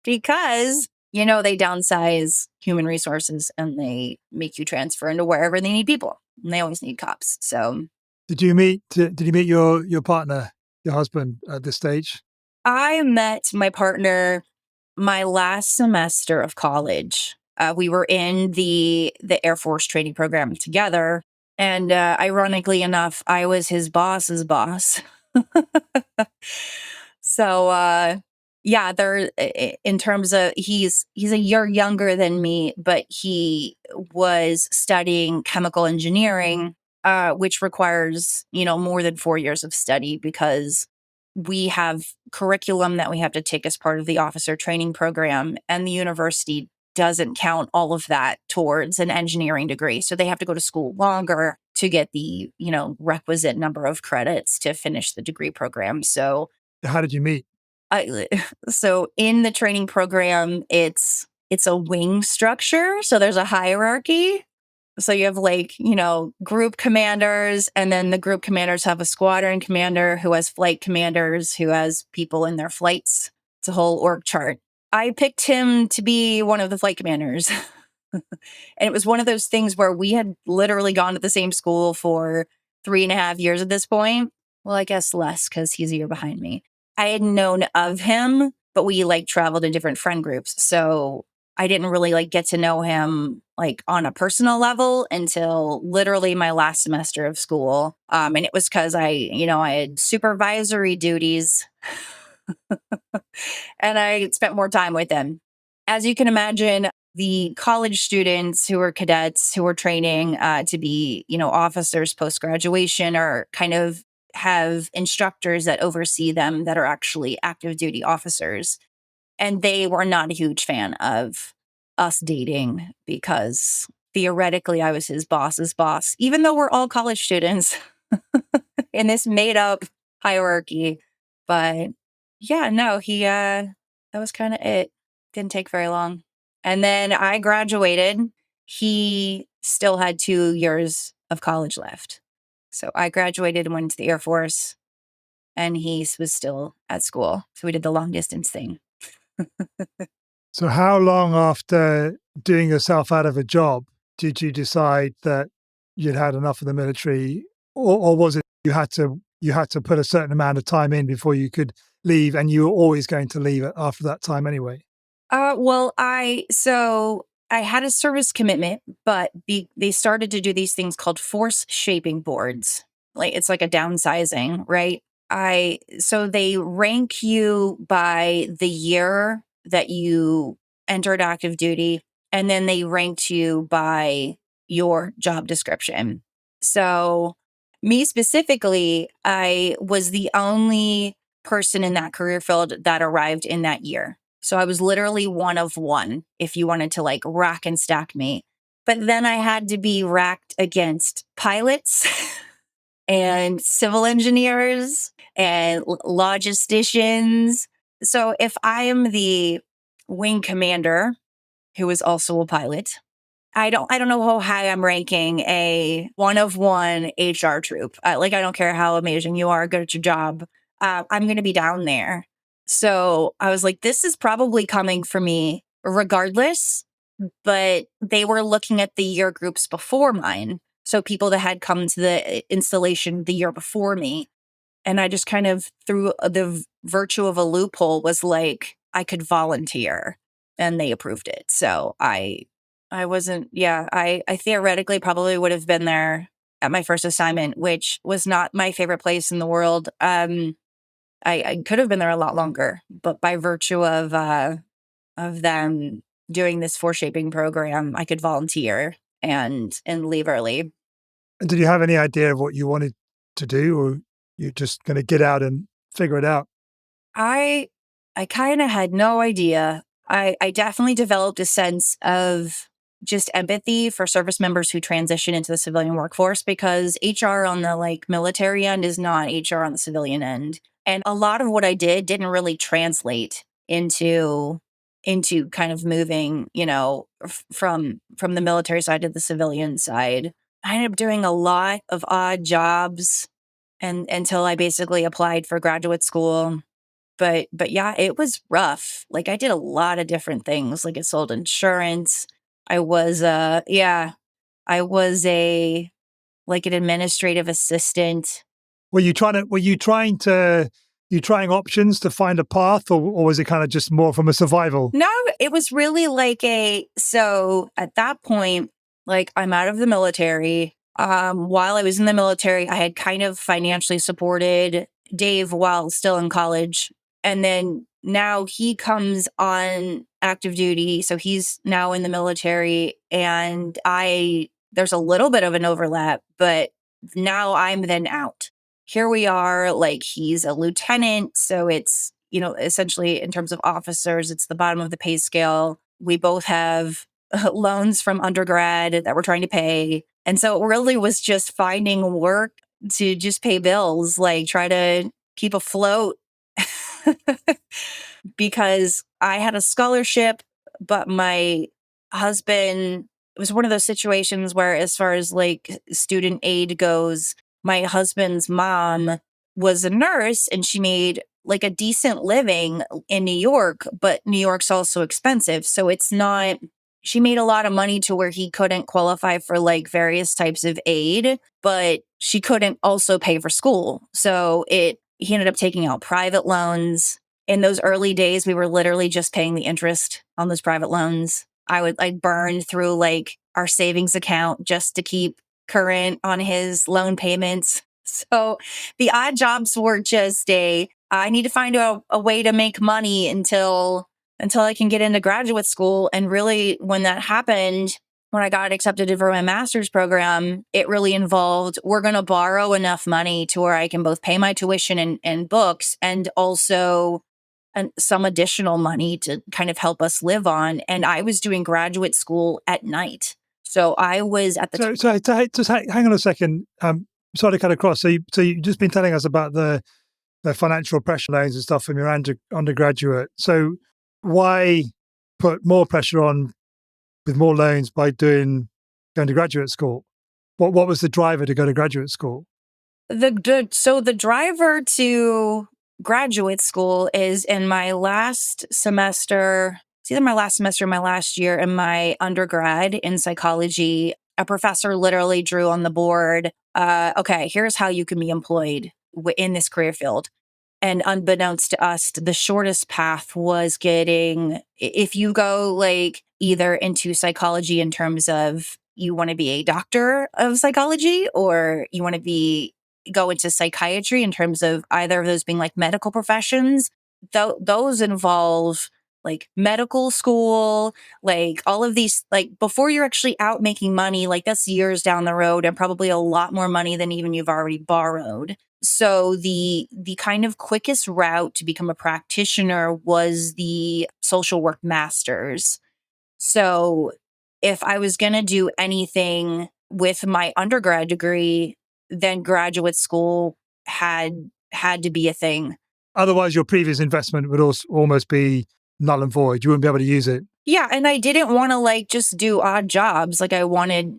because they downsize human resources and they make you transfer into wherever they need people. And they always need cops. So Did you meet your partner, your husband at this stage? I met my partner my last semester of college. We were in the Air Force training program together. And ironically enough, I was his boss's boss. So yeah, in terms of he's a year younger than me, but he was studying chemical engineering, which requires more than 4 years of study because we have curriculum that we have to take as part of the officer training program, and the university doesn't count all of that towards an engineering degree. So they have to go to school longer to get the requisite number of credits to finish the degree program. So How did you meet? I, so in the training program, it's a wing structure. So there's a hierarchy. So you have like, group commanders, and then the group commanders have a squadron commander who has flight commanders who has people in their flights. It's a whole org chart. I picked him to be one of the flight commanders. And it was one of those things where we had literally gone to the same school for 3.5 years at this point. Well, I guess less because he's a year behind me. I had known of him, but we like traveled in different friend groups. So I didn't really like get to know him like on a personal level until literally my last semester of school. And it was because I had supervisory duties and I spent more time with him. As you can imagine, the college students who are cadets who are training to be, officers post graduation are kind of have instructors that oversee them that are actually active duty officers. And they were not a huge fan of us dating because theoretically I was his boss's boss, even though we're all college students in this made up hierarchy. But yeah, no, that was kind of it. Didn't take very long. And then I graduated. He still had 2 years of college left. So I graduated and went to the Air Force, and he was still at school. So we did the long distance thing. So how long after doing yourself out of a job did you decide that you'd had enough of the military, or was it you had to put a certain amount of time in before you could leave, and you were always going to leave after that time anyway? I had a service commitment, but they started to do these things called force shaping boards. Like it's like a downsizing, right? So they rank you by the year that you entered active duty, and then they ranked you by your job description. So me specifically, I was the only person in that career field that arrived in that year. So I was literally one of one if you wanted to like rack and stack me. But then I had to be racked against pilots and civil engineers and logisticians. So if I am the wing commander, who is also a pilot, I don't know how high I'm ranking a one of one HR troop. I don't care how amazing you are, good at your job. I'm going to be down there. So I was like, this is probably coming for me regardless. But they were looking at the year groups before mine. So people that had come to the installation the year before me. And I just kind of, through the virtue of a loophole, was like, I could volunteer, and they approved it. So I wasn't, yeah, I theoretically probably would have been there at my first assignment, which was not my favorite place in the world. I could have been there a lot longer, but by virtue of them doing this foreshaping program, I could volunteer and leave early. And did you have any idea of what you wanted to do, or you're just going to get out and figure it out? I I kind of had no idea. I definitely developed a sense of just empathy for service members who transition into the civilian workforce because HR on the like military end is not HR on the civilian end. And a lot of what I did didn't really translate into kind of moving, from the military side to the civilian side. I ended up doing a lot of odd jobs and until I basically applied for graduate school. But yeah, it was rough. Like I did a lot of different things. Like I sold insurance. I was I was a like an administrative assistant. Were you trying options to find a path, or was it kind of just more from a survival? No, it was really like so at that point, like I'm out of the military. While I was in the military, I had kind of financially supported Dave while still in college. And then now he comes on active duty. So he's now in the military. And there's a little bit of an overlap, but now I'm then out. Here we are, like he's a lieutenant. So it's, essentially in terms of officers, it's the bottom of the pay scale. We both have loans from undergrad that we're trying to pay. And so it really was just finding work to just pay bills, like try to keep afloat because I had a scholarship, but my husband, it was one of those situations where, as far as like student aid goes, my husband's mom was a nurse and she made like a decent living in New York, but New York's also expensive. So it's not, she made a lot of money to where he couldn't qualify for like various types of aid, but she couldn't also pay for school. So he ended up taking out private loans. In those early days, we were literally just paying the interest on those private loans. I'd burn through like our savings account just to keep current on his loan payments. So the odd jobs were just I need to find a way to make money until I can get into graduate school. And really when that happened, when I got accepted for my master's program, it really involved, we're going to borrow enough money to where I can both pay my tuition and books, and also some additional money to kind of help us live on. And I was doing graduate school at night. So I was at the Just hang on a second. Sorry to cut across. So you've just been telling us about the financial pressure loans and stuff from your undergraduate. So why put more pressure on with more loans by going to graduate school? What was the driver to go to graduate school? So the driver to graduate school is in my last semester. It's either my last semester or my last year in my undergrad in psychology. A professor literally drew on the board, okay, here's how you can be employed in this career field. And unbeknownst to us, the shortest path was if you go like either into psychology in terms of you want to be a doctor of psychology, or you want to go into psychiatry in terms of either of those being like medical professions, those involve like medical school, like all of these, like before you're actually out making money, like that's years down the road and probably a lot more money than even you've already borrowed. So the kind of quickest route to become a practitioner was the social work masters. So if I was going to do anything with my undergrad degree, then graduate school had to be a thing. Otherwise, your previous investment would also almost be null and void. You wouldn't be able to use it. Yeah, and I didn't want to like just do odd jobs. I wanted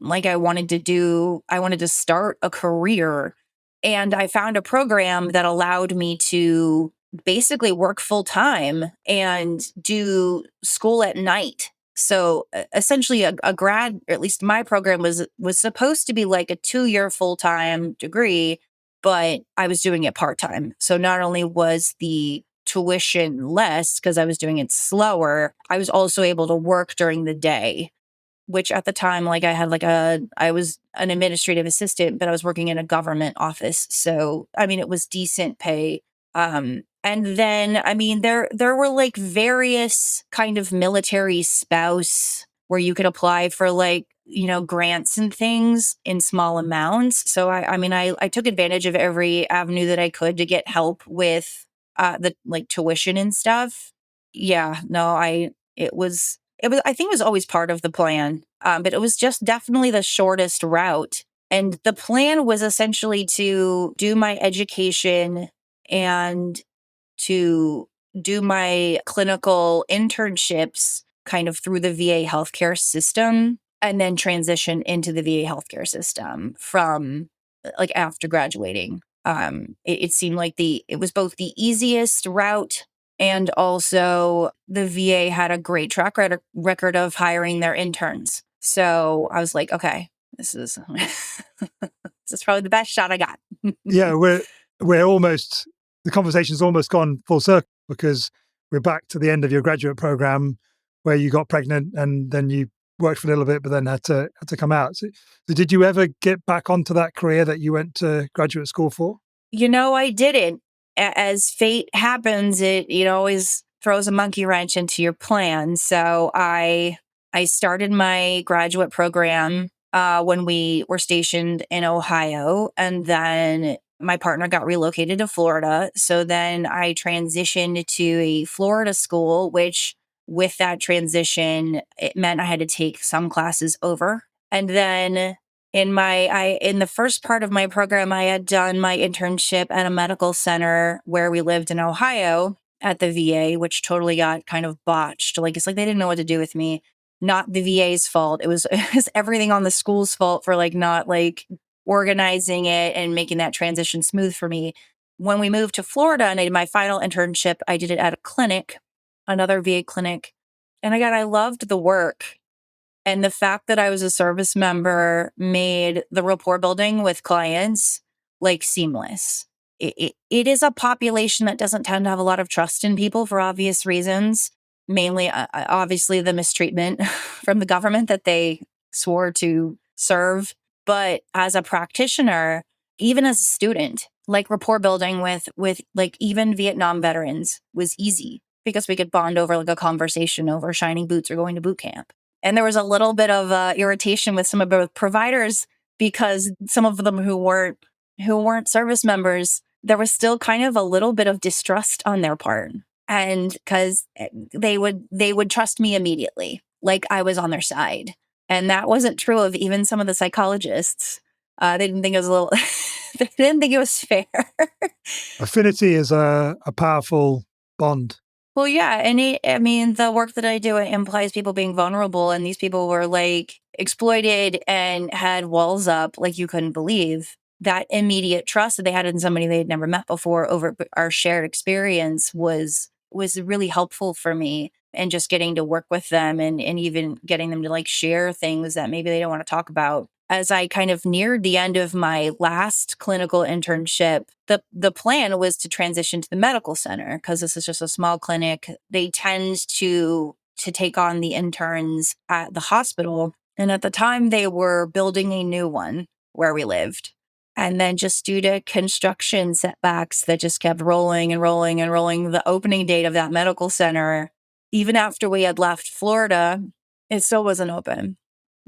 to start a career. And I found a program that allowed me to basically work full time and do school at night. So essentially a grad, or at least my program was supposed to be like a 2-year full-time degree, but I was doing it part-time. So not only was the tuition less because I was doing it slower, I was also able to work during the day, which at the time, like I was an administrative assistant, but I was working in a government office. So, I mean, it was decent pay. And then, I mean, there were like various kind of military spouse where you could apply for like, grants and things in small amounts. So I took advantage of every avenue that I could to get help with the like tuition and stuff. Yeah, no, I think it was always part of the plan, but it was just definitely the shortest route. And the plan was essentially to do my education and to do my clinical internships kind of through the VA healthcare system, and then transition into the VA healthcare system from like after graduating. It seemed like it was both the easiest route, and also the VA had a great track record of hiring their interns. So I was like, okay, this is this is probably the best shot I got. Yeah, we're almost, the conversation's almost gone full circle because we're back to the end of your graduate program where you got pregnant and then you worked for a little bit, but then had to come out. So did you ever get back onto that career that you went to graduate school for? I didn't. As fate happens, it always throws a monkey wrench into your plan. So I started my graduate program when we were stationed in Ohio, and then my partner got relocated to Florida. So then I transitioned to a Florida school, which with that transition, it meant I had to take some classes over. And then in the first part of my program, I had done my internship at a medical center where we lived in Ohio at the VA, which totally got kind of botched. Like, it's like they didn't know what to do with me. Not the VA's fault. It was everything on the school's fault for like not like organizing it and making that transition smooth for me. When we moved to Florida and I did my final internship, I did it at a clinic, another VA clinic. And again, I loved the work. And the fact that I was a service member made the rapport building with clients like seamless. It is a population that doesn't tend to have a lot of trust in people for obvious reasons, mainly, obviously, the mistreatment from the government that they swore to serve. But as a practitioner, even as a student, like rapport building with like even Vietnam veterans was easy because we could bond over like a conversation over shining boots or going to boot camp. And there was a little bit of irritation with some of the providers because some of them who weren't service members, there was still kind of a little bit of distrust on their part. And because they would trust me immediately, like I was on their side. And that wasn't true of even some of the psychologists. They didn't think it was a little, they didn't think it was fair. Affinity is a powerful bond. Well, yeah. And I mean, the work that I do, it implies people being vulnerable. And these people were like exploited and had walls up like you couldn't believe. That immediate trust that they had in somebody they had never met before over our shared experience was really helpful for me. And just getting to work with them and even getting them to like share things that maybe they don't want to talk about. As I kind of neared the end of my last clinical internship, the plan was to transition to the medical center because this is just a small clinic. They tend to take on the interns at the hospital. And at the time they were building a new one where we lived. And then just due to construction setbacks that just kept rolling and rolling and rolling, the opening date of that medical center, even after we had left Florida, it still wasn't open.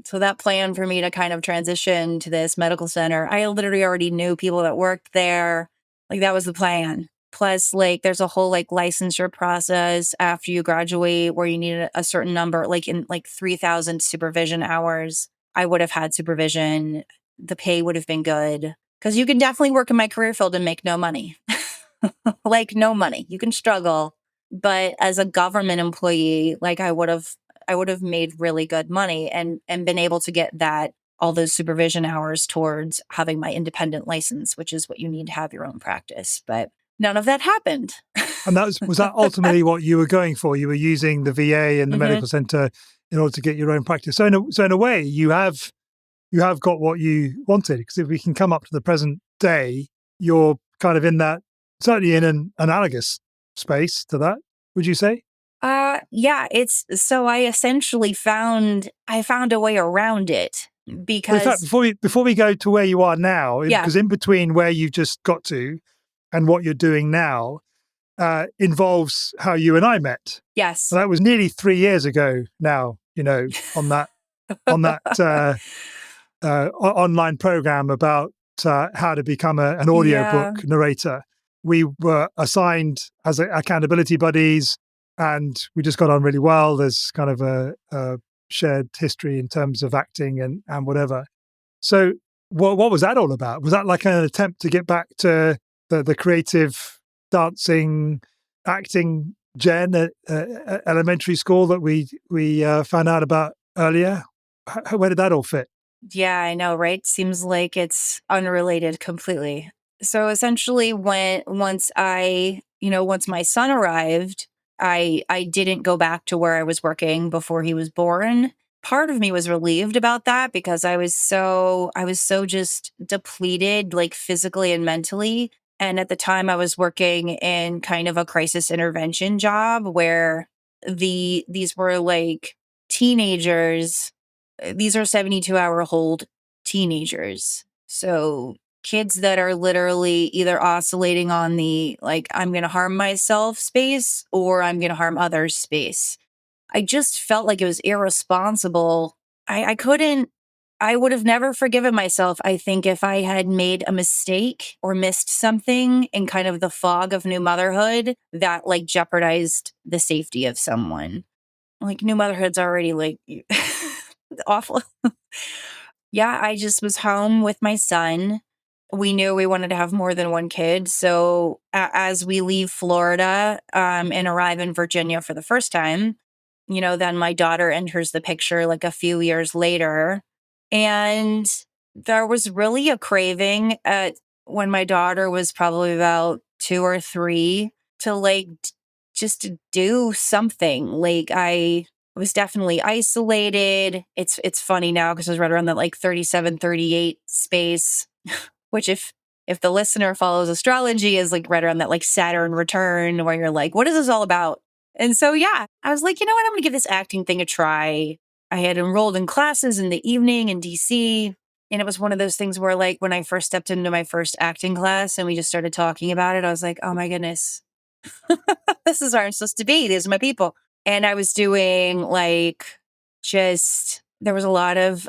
So that plan for me to kind of transition to this medical center, I literally already knew people that worked there. Like that was the plan. Plus, like there's a whole like licensure process after you graduate where you need a certain number, like in like 3,000 supervision hours. I would have had supervision. The pay would have been good because you can definitely work in my career field and make no money. Like no money. You can struggle, but as a government employee, like I would have made really good money and been able to get that all those supervision hours towards having my independent license, which is what you need to have your own practice. But none of that happened. And was that ultimately what you were going for? You were using the VA and the Hmm. medical center in order to get your own practice. So in a way, you have got what you wanted. Because if we can come up to the present day, you're kind of in that, certainly in an analogous space to that. Would you say? Yeah, it's so I found a way around it Well, in fact, because before we go to where you are now, yeah, because in between where you just got to and what you're doing now involves how you and I met. yes. And that was nearly 3 years ago now. On that online program about how to become an Yeah. audiobook narrator. We were assigned as accountability buddies, and we just got on really well. There's kind of a shared history in terms of acting and whatever. So, what was that all about? Was that like an attempt to get back to the creative dancing, acting Jen at elementary school that we found out about earlier? Where did that all fit? Yeah, I know, right? Seems like it's unrelated completely. So essentially once my son arrived, I didn't go back to where I was working before he was born. Part of me was relieved about that because I was so just depleted like physically and mentally. And at the time I was working in kind of a crisis intervention job where these were like teenagers. These are 72-hour-old teenagers. So kids that are literally either oscillating on the like, I'm going to harm myself space or I'm going to harm others space. I just felt like it was irresponsible. I couldn't, I would have never forgiven myself, I think, if I had made a mistake or missed something in kind of the fog of new motherhood that like jeopardized the safety of someone. Like new motherhood's already like awful. Yeah, I just was home with my son. We knew we wanted to have more than one kid. So as we leave Florida and arrive in Virginia for the first time, then my daughter enters the picture like a few years later. And there was really a craving at when my daughter was probably about 2 or 3 to like just to do something. Like I was definitely isolated. It's funny now because I was right around that like 37, 38 space, which if the listener follows astrology is like right around that like Saturn return where you're like, what is this all about? And so yeah, I was like, you know what, I'm gonna give this acting thing a try. I had enrolled in classes in the evening in DC. And it was one of those things where like when I first stepped into my first acting class and we just started talking about it, I was like, oh my goodness, this is where I'm supposed to be. These are my people. And I was doing like just there was a lot of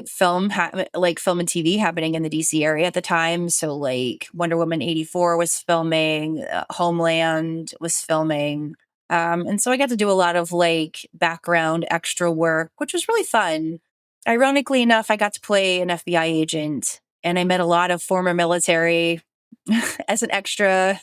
film and TV happening in the DC area at the time. So like Wonder Woman 84 was filming, Homeland was filming. And so I got to do a lot of like background extra work, which was really fun. Ironically enough, I got to play an FBI agent and I met a lot of former military as an extra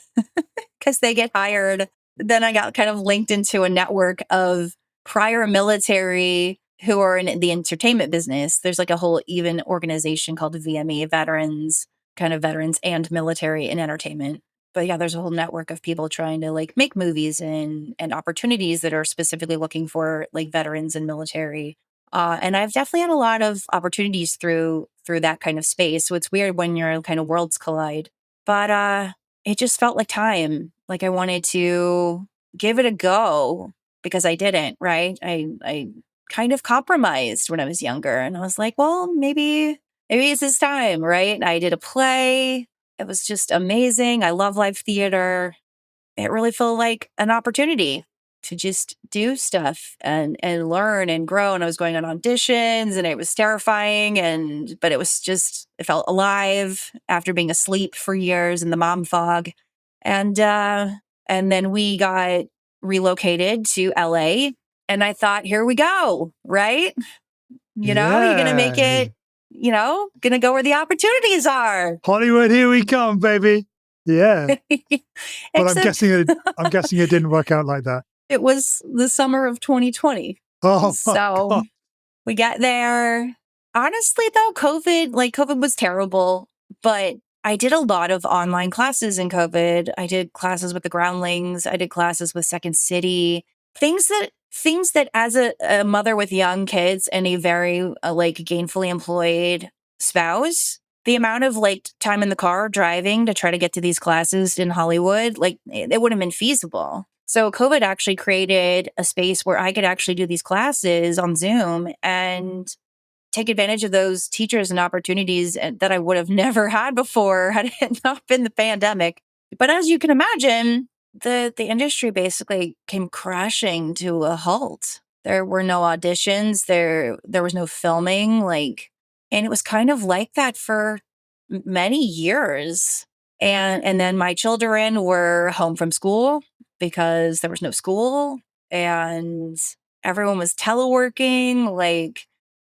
because they get hired. Then I got kind of linked into a network of prior military who are in the entertainment business. There's like a whole even organization called VME, veterans, kind of veterans and military in entertainment. But yeah, there's a whole network of people trying to like make movies and opportunities that are specifically looking for like veterans and military. And I've definitely had a lot of opportunities through that kind of space. So it's weird when your kind of worlds collide. But it just felt like time. Like I wanted to give it a go because I didn't, right? I kind of compromised when I was younger and I was like, well, maybe it's this time, right? I did a play. It was just amazing. I love live theater. It really felt like an opportunity to just do stuff and learn and grow. And I was going on auditions and it was terrifying but it felt alive after being asleep for years in the mom fog. And and then we got relocated to LA and I thought, here we go, right? You're gonna make Yeah. it, gonna go where the opportunities are. Hollywood, here we come, baby. Yeah. But Except I'm guessing it didn't work out like that. it was the summer of 2020. Oh my So God. we got there. Honestly, though, COVID was terrible, but I did a lot of online classes in COVID. I did classes with the Groundlings. I did classes with Second City. Things that as a mother with young kids and a very like gainfully employed spouse, the amount of like time in the car driving to try to get to these classes in Hollywood, like it wouldn't have been feasible. So COVID actually created a space where I could actually do these classes on Zoom and take advantage of those teachers and opportunities that I would have never had before had it not been the pandemic. But as you can imagine, the industry basically came crashing to a halt. There were no auditions, there was no filming, and it was kind of like that for many years. And then my children were home from school because there was no school and everyone was teleworking. Like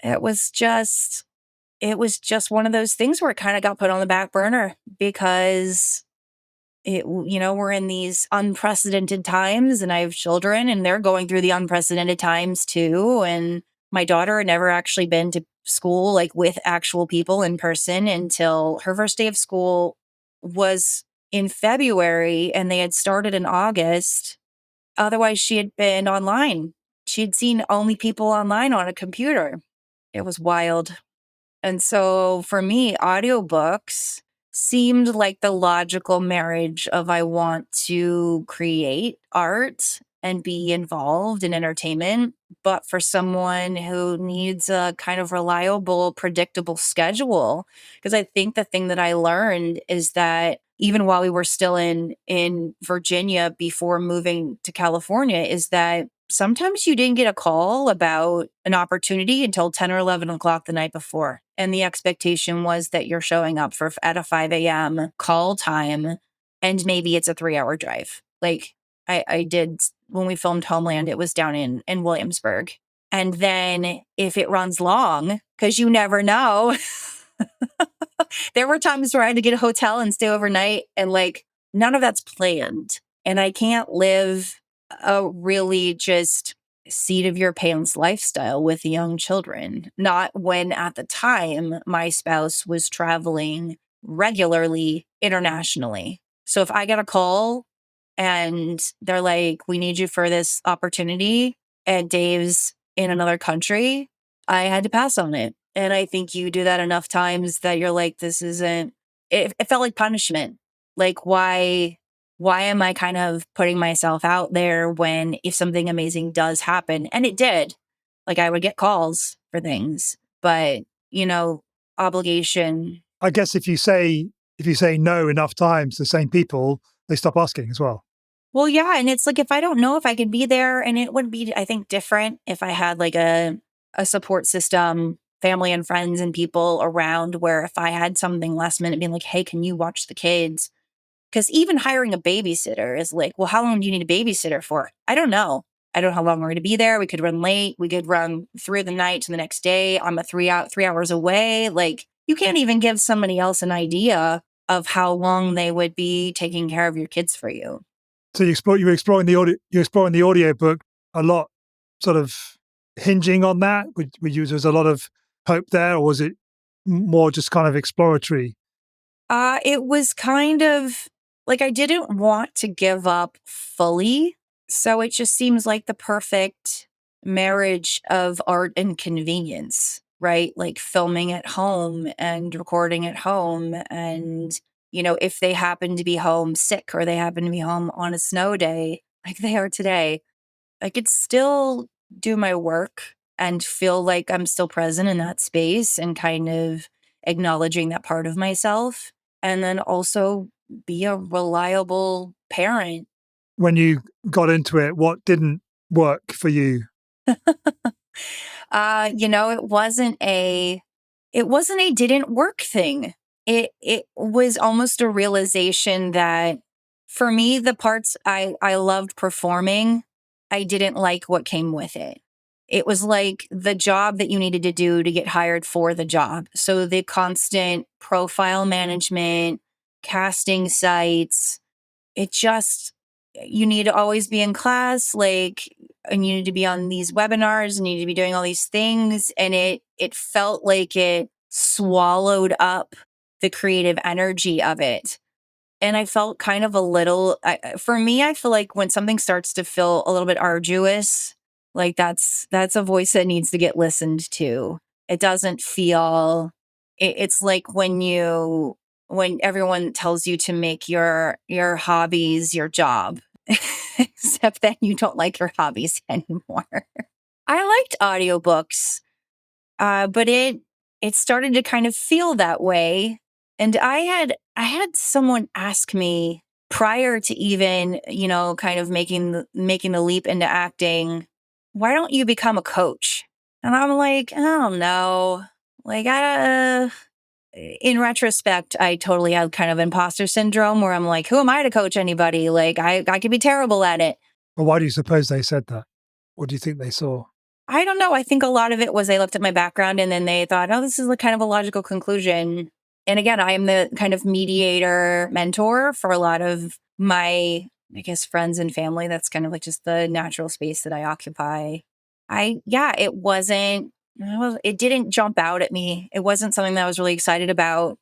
it was just one of those things where it kind of got put on the back burner because we're in these unprecedented times and I have children and they're going through the unprecedented times too. And my daughter had never actually been to school like with actual people in person until her first day of school was in February and they had started in August. Otherwise, she had been online. She had seen only people online on a computer. It was wild. And so for me, audiobooks seemed like the logical marriage of I want to create art and be involved in entertainment, but for someone who needs a kind of reliable, predictable schedule. Because I think the thing that I learned is that even while we were still in Virginia before moving to California, is that sometimes you didn't get a call about an opportunity until 10 or 11 o'clock the night before. And the expectation was that you're showing up at a 5 a.m. call time, and maybe it's a 3-hour drive. Like I did when we filmed Homeland, it was down in Williamsburg. And then if it runs long, because you never know, there were times where I had to get a hotel and stay overnight, and like none of that's planned. And I can't live a really just seat of your pants lifestyle with young children. Not when at the time my spouse was traveling regularly internationally. So if I get a call and they're like, we need you for this opportunity and Dave's in another country, I had to pass on it. And I think you do that enough times that you're like, this isn't, it felt like punishment. Like, why am I kind of putting myself out there when if something amazing does happen? And it did. Like I would get calls for things, but obligation. I guess if you say no enough times to the same people, they stop asking as well. Well, yeah. And it's like, if I don't know if I could be there, and it would be, I think, different if I had like a support system, family and friends and people around where if I had something last minute being like, hey, can you watch the kids? Because even hiring a babysitter is like, well, how long do you need a babysitter for? I don't know. I don't know how long we're going to be there. We could run late. We could run through the night to the next day. I'm 3 hours away. Like, you can't even give somebody else an idea of how long they would be taking care of your kids for you. So you were exploring the audio. You're exploring the audiobook a lot, sort of hinging on that. There's a lot of hope there, or was it more just kind of exploratory? It was kind of like I didn't want to give up fully. So it just seems like the perfect marriage of art and convenience, right? Like filming at home and recording at home. And, if they happen to be home sick or they happen to be home on a snow day, like they are today, I could still do my work and feel like I'm still present in that space and kind of acknowledging that part of myself. And then also be a reliable parent. When you got into it, what didn't work for you? It wasn't a didn't work thing. It was almost a realization that for me, the parts I loved performing, I didn't like what came with it. It was like the job that you needed to do to get hired for the job. So the constant profile management, casting sites, it just, you need to always be in class, like, and you need to be on these webinars and you need to be doing all these things. And it felt like it swallowed up the creative energy of it. And I felt kind of for me, I feel like when something starts to feel a little bit arduous, like that's a voice that needs to get listened to. It doesn't feel, it's like when everyone tells you to make your hobbies your job, except that you don't like your hobbies anymore. I liked audiobooks, but it started to kind of feel that way. And I had someone ask me prior to even, kind of making the leap into acting, why don't you become a coach? And I'm like, I don't know. Like, in retrospect, I totally had kind of imposter syndrome where I'm like, who am I to coach anybody? Like, I could be terrible at it. Well, why do you suppose they said that? What do you think they saw? I don't know. I think a lot of it was they looked at my background and then they thought, oh, this is kind of a logical conclusion. And again, I am the kind of mediator mentor for a lot of my, I guess, friends and family. That's kind of like just the natural space that I occupy. It didn't jump out at me. It wasn't something that I was really excited about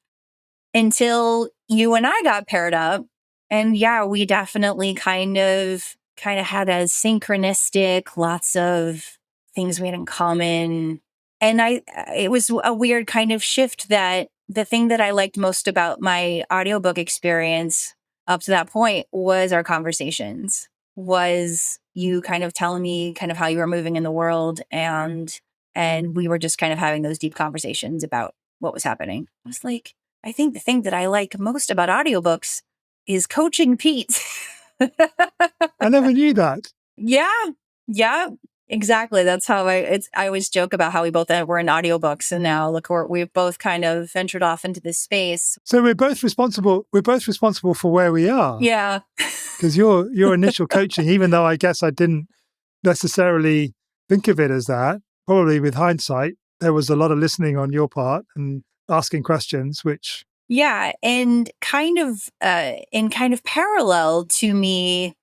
until you and I got paired up. And yeah, we definitely kind of had a synchronistic, lots of things we had in common. And it was a weird kind of shift that the thing that I liked most about my audiobook experience up to that point was our conversations, was you kind of telling me kind of how you were moving in the world, and we were just kind of having those deep conversations about what was happening. I was like, I think the thing that I like most about audiobooks is coaching Pete. I never knew that. Yeah. Yeah. Exactly. That's how I always joke about how we both were in audiobooks, and now look, we've both kind of ventured off into this space. So we're both responsible. We're both responsible for where we are. Yeah. Because your initial coaching, even though I guess I didn't necessarily think of it as that, probably with hindsight, there was a lot of listening on your part and asking questions, which Yeah. And in kind of parallel to me,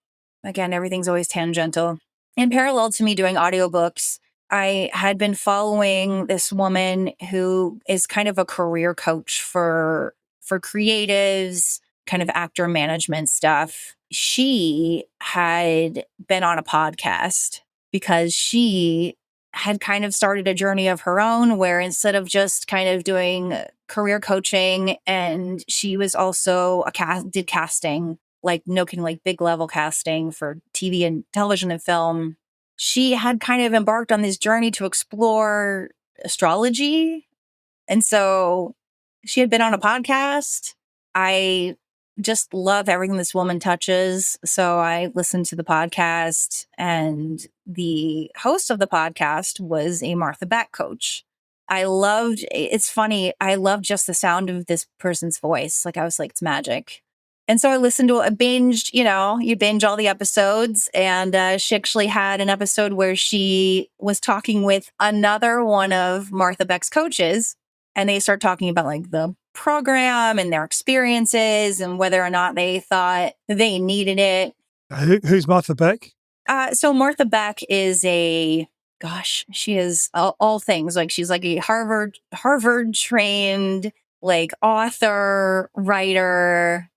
again, everything's always tangential. In parallel to me doing audiobooks, I had been following this woman who is kind of a career coach for creatives, kind of actor management stuff. She had been on a podcast because she had kind of started a journey of her own where instead of just kind of doing career coaching, and she was also did casting, like no kidding, like big level casting for TV and television and film. She had kind of embarked on this journey to explore astrology. And so she had been on a podcast. I just love everything this woman touches. So I listened to the podcast and the host of the podcast was a Martha Beck coach. It's funny, I loved just the sound of this person's voice. Like I was like, it's magic. And so I listened to it, binged, you binge all the episodes. And she actually had an episode where she was talking with another one of Martha Beck's coaches. And they start talking about like the program and their experiences and whether or not they thought they needed it. Who's Martha Beck? So Martha Beck is she is all things. Like she's like a Harvard trained like author, writer.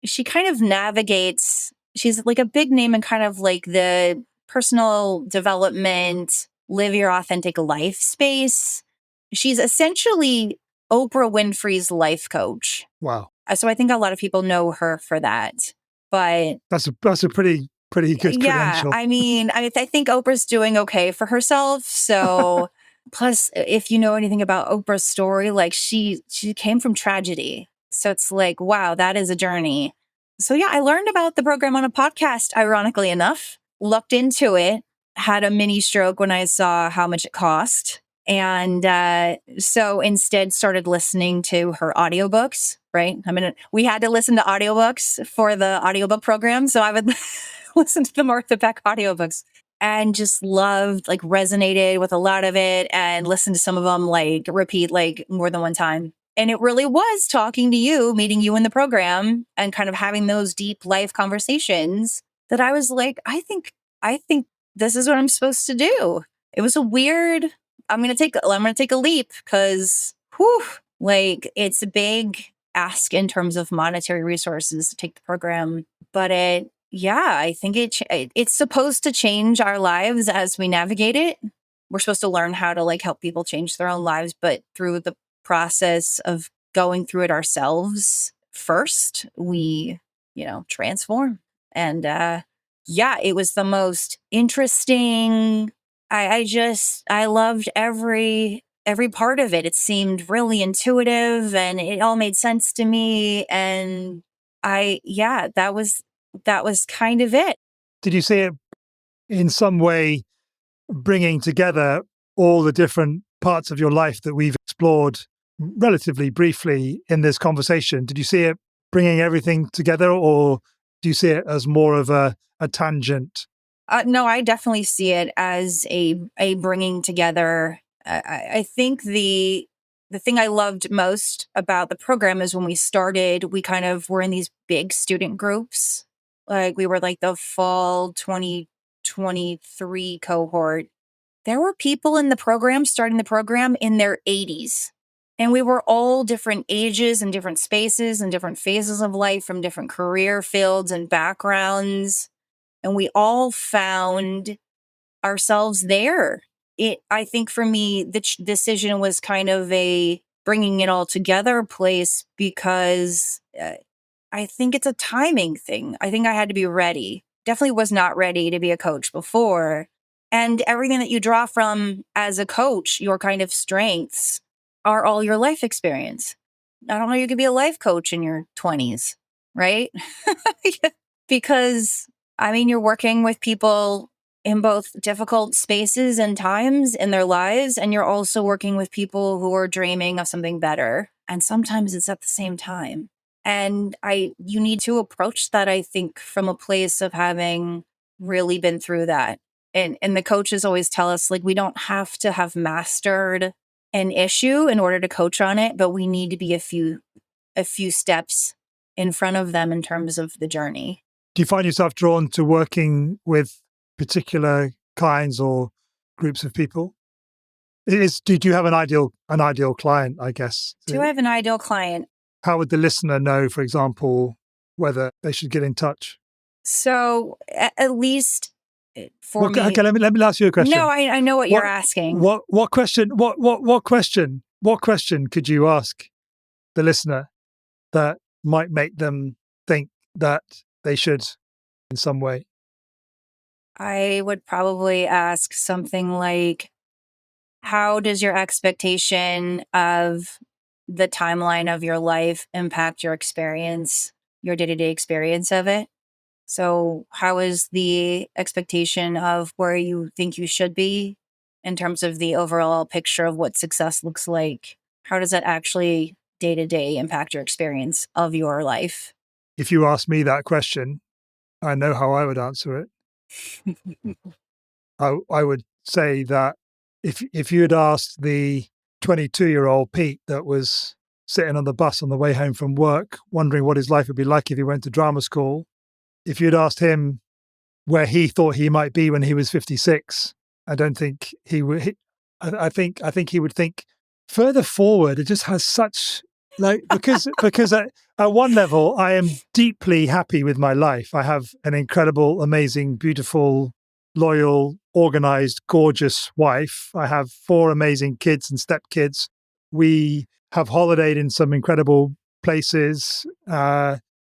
She kind of navigates, she's like a big name in kind of like the personal development, live your authentic life space. She's essentially Oprah Winfrey's life coach. Wow. So I think a lot of people know her for that. But that's a pretty good credential. I mean, I think Oprah's doing okay for herself. So plus, if you know anything about Oprah's story, like she came from tragedy. So it's like, wow, that is a journey. So yeah, I learned about the program on a podcast, ironically enough, looked into it, had a mini stroke when I saw how much it cost. And so instead started listening to her audiobooks, right? We had to listen to audiobooks for the audiobook program. So I would listen to the Martha Beck audiobooks and just loved, like resonated with a lot of it and listened to some of them like repeat like more than one time. And it really was talking to you, meeting you in the program and kind of having those deep life conversations that I was like, I think this is what I'm supposed to do. It was a weird, I'm going to take a leap because like it's a big ask in terms of monetary resources to take the program, but I think it's supposed to change our lives as we navigate it. We're supposed to learn how to like help people change their own lives, but through the process of going through it ourselves first, we, transform. And it was the most interesting. I loved every part of it. It seemed really intuitive and it all made sense to me. And that was kind of it. Did you see it in some way bringing together all the different parts of your life that we've explored relatively briefly in this conversation? Did you see it bringing everything together, or do you see it as more of a tangent? No, I definitely see it as a bringing together. I think the thing I loved most about the program is when we started, we kind of were in these big student groups. Like we were like the fall 2023 cohort. There were people in the program starting the program in their 80s. And we were all different ages and different spaces and different phases of life from different career fields and backgrounds. And we all found ourselves there. I think for me, the decision was kind of a bringing it all together place because I think it's a timing thing. I think I had to be ready. Definitely was not ready to be a coach before. And everything that you draw from as a coach, your kind of strengths are all your life experience. I don't know, you could be a life coach in your 20s, right? Because, you're working with people in both difficult spaces and times in their lives, and you're also working with people who are dreaming of something better. And sometimes it's at the same time. And you need to approach that, I think, from a place of having really been through that. And the coaches always tell us, like, we don't have to have mastered an issue in order to coach on it, but we need to be a few steps in front of them in terms of the journey. Do you find yourself drawn to working with particular kinds or groups of people? Do you have an ideal client, I guess? Do I have an ideal client? How would the listener know, for example, whether they should get in touch? So at least for me. Okay, let me ask you a question. No, I know what you're asking. What question could you ask the listener that might make them think that they should in some way? I would probably ask something like, how does your expectation of the timeline of your life impact your experience, your day-to-day experience of it? So, how is the expectation of where you think you should be in terms of the overall picture of what success looks like? How does that actually day to day impact your experience of your life? If you ask me that question, I know how I would answer it. I would say that if you had asked the 22-year-old Pete that was sitting on the bus on the way home from work, wondering what his life would be like if he went to drama school, if you'd asked him where he thought he might be when he was 56, I don't think he would. I think he would think further forward. It just has such like because at one level I am deeply happy with my life. I have an incredible, amazing, beautiful, loyal, organized, gorgeous wife. I have four amazing kids and stepkids. We have holidayed in some incredible places.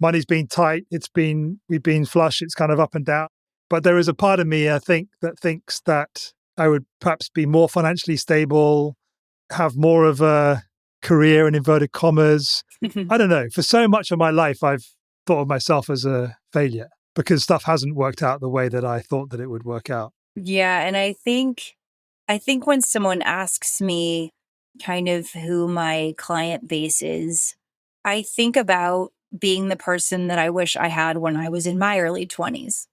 Money's been tight. We've been flush. It's kind of up and down. But there is a part of me, I think, that thinks that I would perhaps be more financially stable, have more of a career in inverted commas. I don't know. For so much of my life, I've thought of myself as a failure because stuff hasn't worked out the way that I thought that it would work out. Yeah, and I think when someone asks me kind of who my client base is, I think about being the person that I wish I had when I was in my early 20s,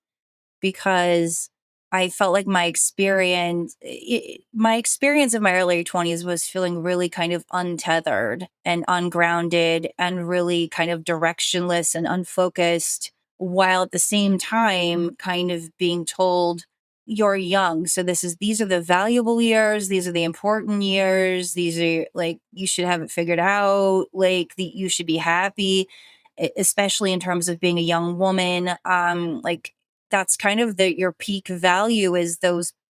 because I felt like my experience of my early 20s was feeling really kind of untethered and ungrounded and really kind of directionless and unfocused, while at the same time kind of being told you're young, so these are the valuable years, these are the important years, these are like you should have it figured out, you should be happy, especially in terms of being a young woman. Like that's kind of your peak value is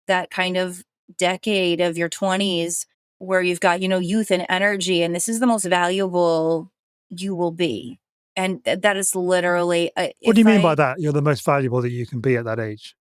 that kind of decade of your 20s where you've got, youth and energy, and this is the most valuable you will be. And that is literally What do you if mean by I that? You're the most valuable that you can be at that age.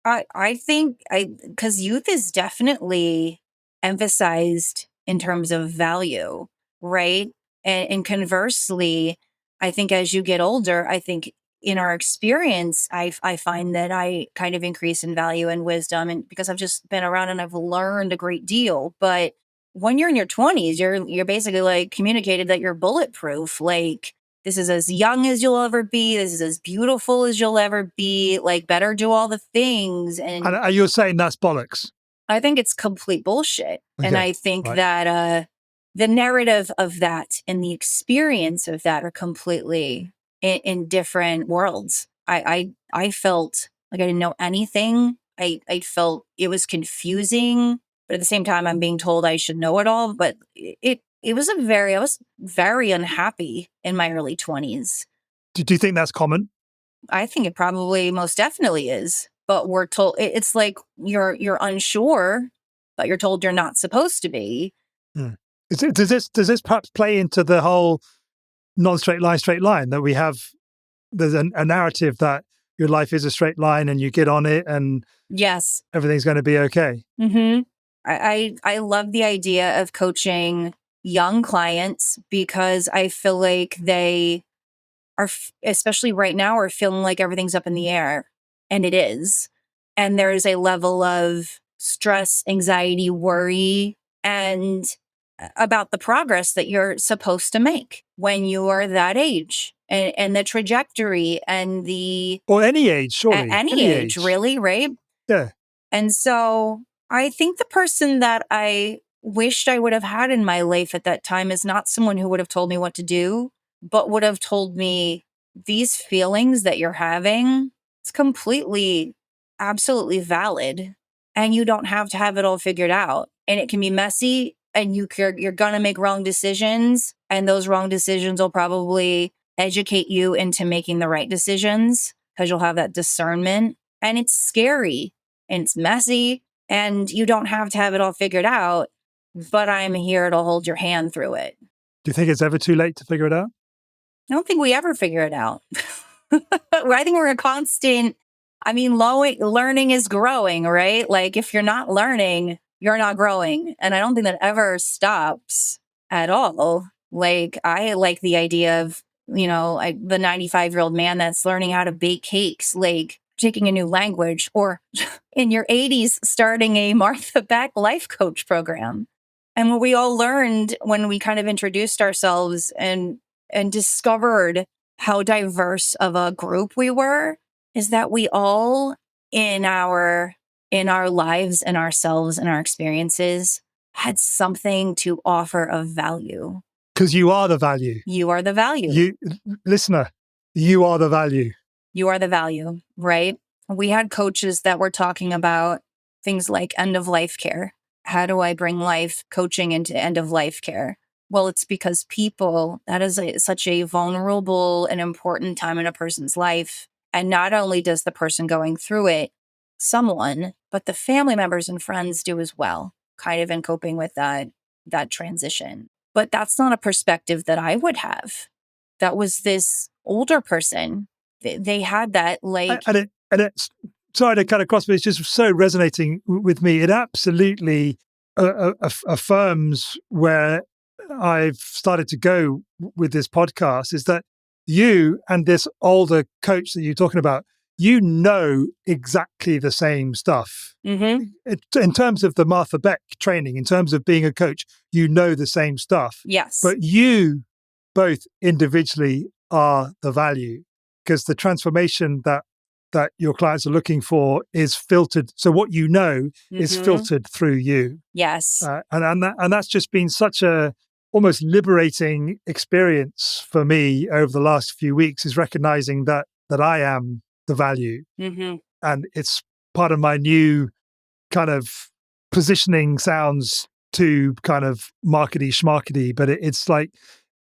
I think because youth is definitely emphasized in terms of value, right? And conversely, I think as you get older, I think in our experience, I find that I kind of increase in value and wisdom, and because I've just been around and I've learned a great deal. But when you're in your 20s, you're basically like communicated that you're bulletproof, like this is as young as you'll ever be. This is as beautiful as you'll ever be. Like, better do all the things. And And you're saying that's bollocks. I think it's complete bullshit. And Okay. I think Right. that the narrative of that and the experience of that are completely in different worlds. I felt like I didn't know anything. I felt it was confusing, but at the same time, I'm being told I should know it all. But I was very unhappy in my early 20s. Do you think that's common? I think it probably most definitely is. But we're told it's like you're unsure, but you're told you're not supposed to be. Hmm. Does this perhaps play into the whole non-straight line, straight line that we have? There's a narrative that your life is a straight line and you get on it and Yes. everything's going to be okay. Hmm. I love the idea of coaching young clients because I feel like they especially right now, are feeling like everything's up in the air, and it is. And there's a level of stress, anxiety, worry, and about the progress that you're supposed to make when you are that age, and the trajectory and the Or any age, at surely. any Any age, age. really, right? Yeah. And so I think the person that I wished I would have had in my life at that time is not someone who would have told me what to do, but would have told me these feelings that you're having, it's completely, absolutely valid. And you don't have to have it all figured out. And it can be messy, and you're going to make wrong decisions. And those wrong decisions will probably educate you into making the right decisions because you'll have that discernment. And it's scary and it's messy, and you don't have to have it all figured out, but I'm here to hold your hand through it. Do you think it's ever too late to figure it out? I don't think we ever figure it out. I think we're a constant, learning is growing, right? Like if you're not learning, you're not growing. And I don't think that ever stops at all. Like I like the idea of the 95-year-old man that's learning how to bake cakes, like taking a new language, or in your 80s, starting a Martha Beck life coach program. And what we all learned when we kind of introduced ourselves and discovered how diverse of a group we were is that we all in our lives and ourselves and our experiences had something to offer of value. Because you are the value. You are the value. You, listener, you are the value. You are the value, right? We had coaches that were talking about things like end of life care. How do I bring life coaching into end of life care? Well, it's because that is such a vulnerable and important time in a person's life. And not only does the person going through it, but the family members and friends do as well, kind of in coping with that transition. But that's not a perspective that I would have. That was this older person. They had that and it's sorry to cut across, but it's just so resonating with me. It absolutely affirms where I've started to go with this podcast, is that you and this older coach that you're talking about, you know exactly the same stuff. Mm-hmm. In terms of the Martha Beck training, in terms of being a coach, you know the same stuff. Yes. But you both individually are the value, because the transformation that your clients are looking for is filtered. So what you know is filtered through you. Yes. And that's just been such a almost liberating experience for me over the last few weeks, is recognizing that I am the value. Mm-hmm. And it's part of my new kind of positioning. Sounds too kind of markety schmarkety, but it's like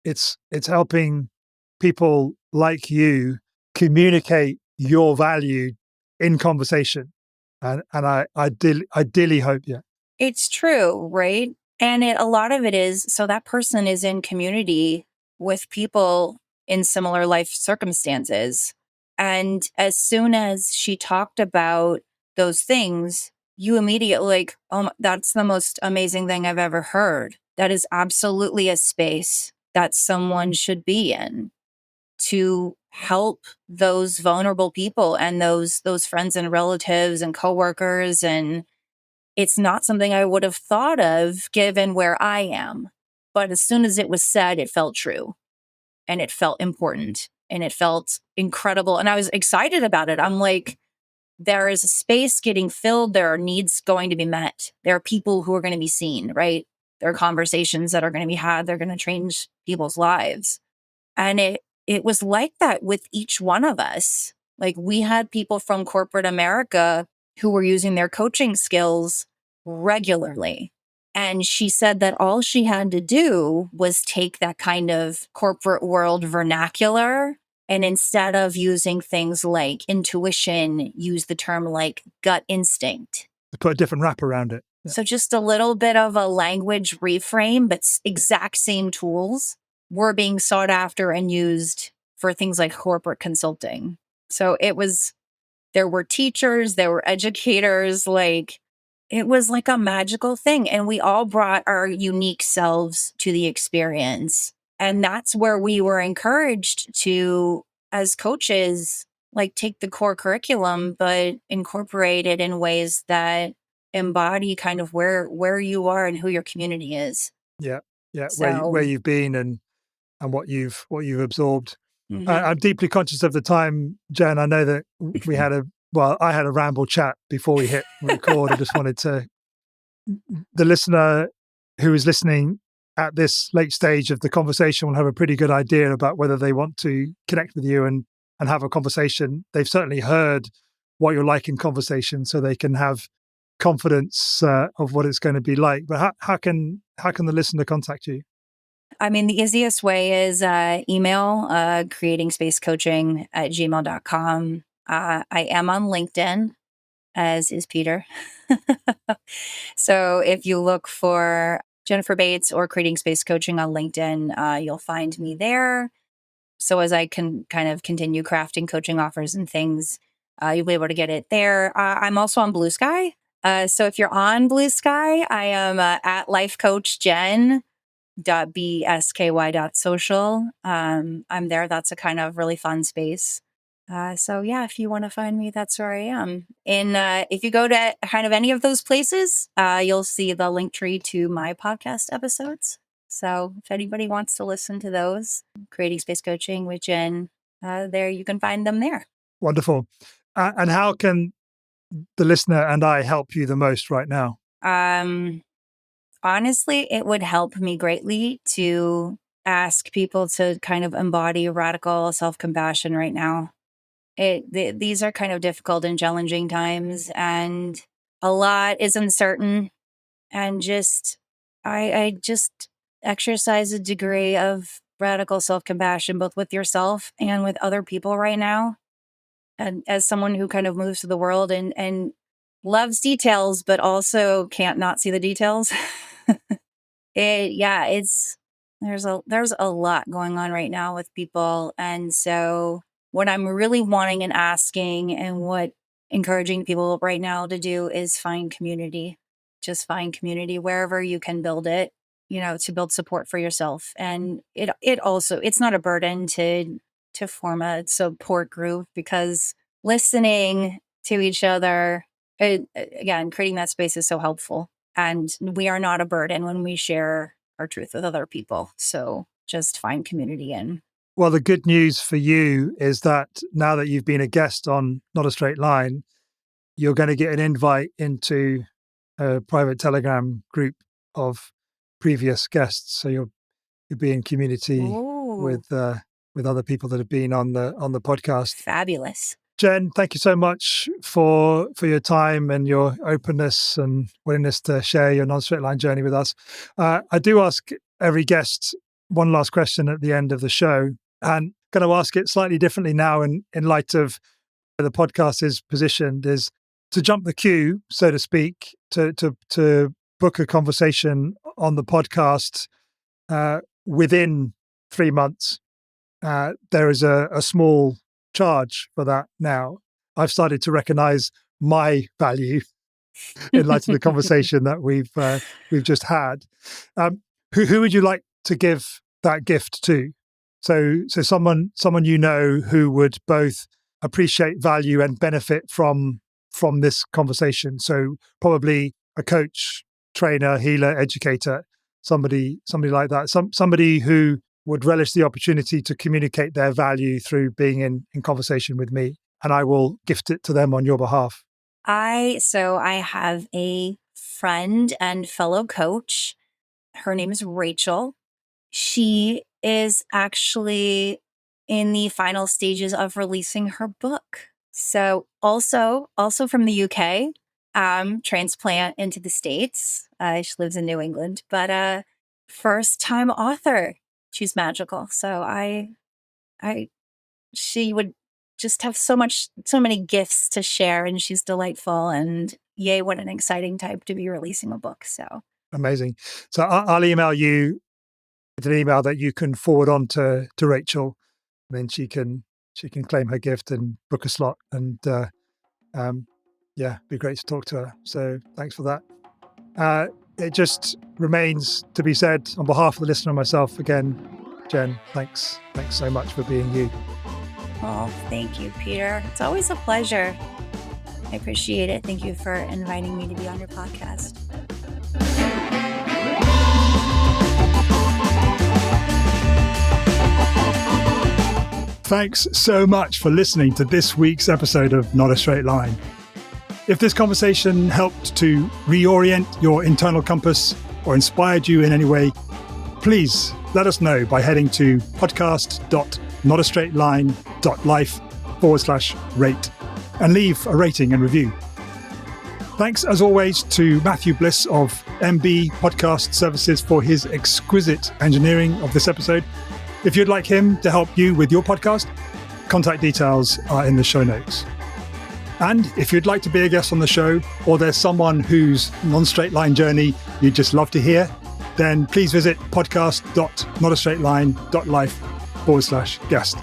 it's helping people like you communicate your value in conversation. And I ideally hope, yeah. It's true, right? And a lot of it is, so that person is in community with people in similar life circumstances. And as soon as she talked about those things, you immediately like, oh, that's the most amazing thing I've ever heard. That is absolutely a space that someone should be in to help those vulnerable people and those friends and relatives and coworkers. And it's not something I would have thought of given where I am. But as soon as it was said, it felt true and it felt important and it felt incredible. And I was excited about it. I'm like, there is a space getting filled. There are needs going to be met. There are people who are going to be seen, right? There are conversations that are going to be had. They're going to change people's lives. And it was like that with each one of us. Like, we had people from corporate America who were using their coaching skills regularly. And she said that all she had to do was take that kind of corporate world vernacular, and instead of using things like intuition, use the term like gut instinct. Put a different wrap around it. Yeah. So just a little bit of a language reframe, but exact same tools were being sought after and used for things like corporate consulting. So there were teachers, there were educators, it was like a magical thing. And we all brought our unique selves to the experience. And that's where we were encouraged to, as coaches, take the core curriculum, but incorporate it in ways that embody kind of where you are and who your community is. Yeah. So, where you've been and what you've absorbed. mm-hmm. I'm deeply conscious of the time, Jen. I know that we had I had a ramble chat before we hit record. I just wanted the listener who is listening at this late stage of the conversation will have a pretty good idea about whether they want to connect with you and have a conversation. They've certainly heard what you're like in conversation, so they can have confidence of what it's going to be like. But how can the listener contact you? I mean, the easiest way is email creatingspacecoaching@gmail.com. I am on LinkedIn, as is Peter. So if you look for Jennifer Bates or Creating Space Coaching on LinkedIn, you'll find me there. So as I can kind of continue crafting coaching offers and things, you'll be able to get it there. I'm also on Blue Sky. So if you're on Blue Sky, I am at Life Coach Jen. .bsky.social. I'm there. That's a kind of really fun space. So yeah, if you want to find me, that's where I am. And if you go to kind of any of those places, you'll see the link tree to my podcast episodes. So if anybody wants to listen to those, Creating Space Coaching with Jen, there you can find them there. Wonderful. And how can the listener and I help you the most right now? Honestly, it would help me greatly to ask people to kind of embody radical self-compassion right now. These are kind of difficult and challenging times, and a lot is uncertain. And I just exercise a degree of radical self-compassion, both with yourself and with other people right now. And as someone who kind of moves through the world and loves details, but also can't not see the details. It's there's a lot going on right now with people. And so what I'm really wanting and asking and what encouraging people right now to do is find community. Just find community wherever you can build it, to build support for yourself. And it also, it's not a burden to form a support group, because listening to each other, again, creating that space is so helpful. And we are not a burden when we share our truth with other people. So just find community in. Well, the good news for you is that now that you've been a guest on Not a Straight Line, you're going to get an invite into a private Telegram group of previous guests. So you'll be in community with other people that have been on the podcast. Fabulous. Jen, thank you so much for your time and your openness and willingness to share your non-straight line journey with us. I do ask every guest one last question at the end of the show, and going to ask it slightly differently now in light of where the podcast is positioned, is to jump the queue, so to speak, to book a conversation on the podcast within 3 months. There is a small charge for that now. I've started to recognize my value in light of the conversation that we've just had. Who would you like to give that gift to? So someone who would both appreciate value and benefit from this conversation. So probably a coach, trainer, healer, educator, somebody like that. Somebody who would relish the opportunity to communicate their value through being in conversation with me, and I will gift it to them on your behalf. I have a friend and fellow coach. Her name is Rachel. She is actually in the final stages of releasing her book. So also from the UK, transplant into the States. She lives in New England, but first time author. She's magical. So she would just have so many gifts to share, and she's delightful, and yay, what an exciting time to be releasing a book. So amazing. So I'll email you with an email that you can forward on to Rachel, and then she can claim her gift and book a slot, and be great to talk to her. So thanks for that. It just remains to be said on behalf of the listener and myself, again, Jen, thanks so much for being you. Oh, thank you, Peter. It's always a pleasure. I appreciate it. Thank you for inviting me to be on your podcast. Thanks so much for listening to this week's episode of Not a Straight Line. If this conversation helped to reorient your internal compass or inspired you in any way, please let us know by heading to podcast.notastraightline.life/rate and leave a rating and review. Thanks as always to Matthew Bliss of MB Podcast Services for his exquisite engineering of this episode. If you'd like him to help you with your podcast, contact details are in the show notes. And if you'd like to be a guest on the show, or there's someone whose non-straight line journey you'd just love to hear, then please visit podcast.notastraightline.life/guest.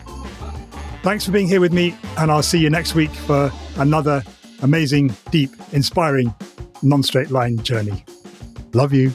Thanks for being here with me, and I'll see you next week for another amazing, deep, inspiring non-straight line journey. Love you.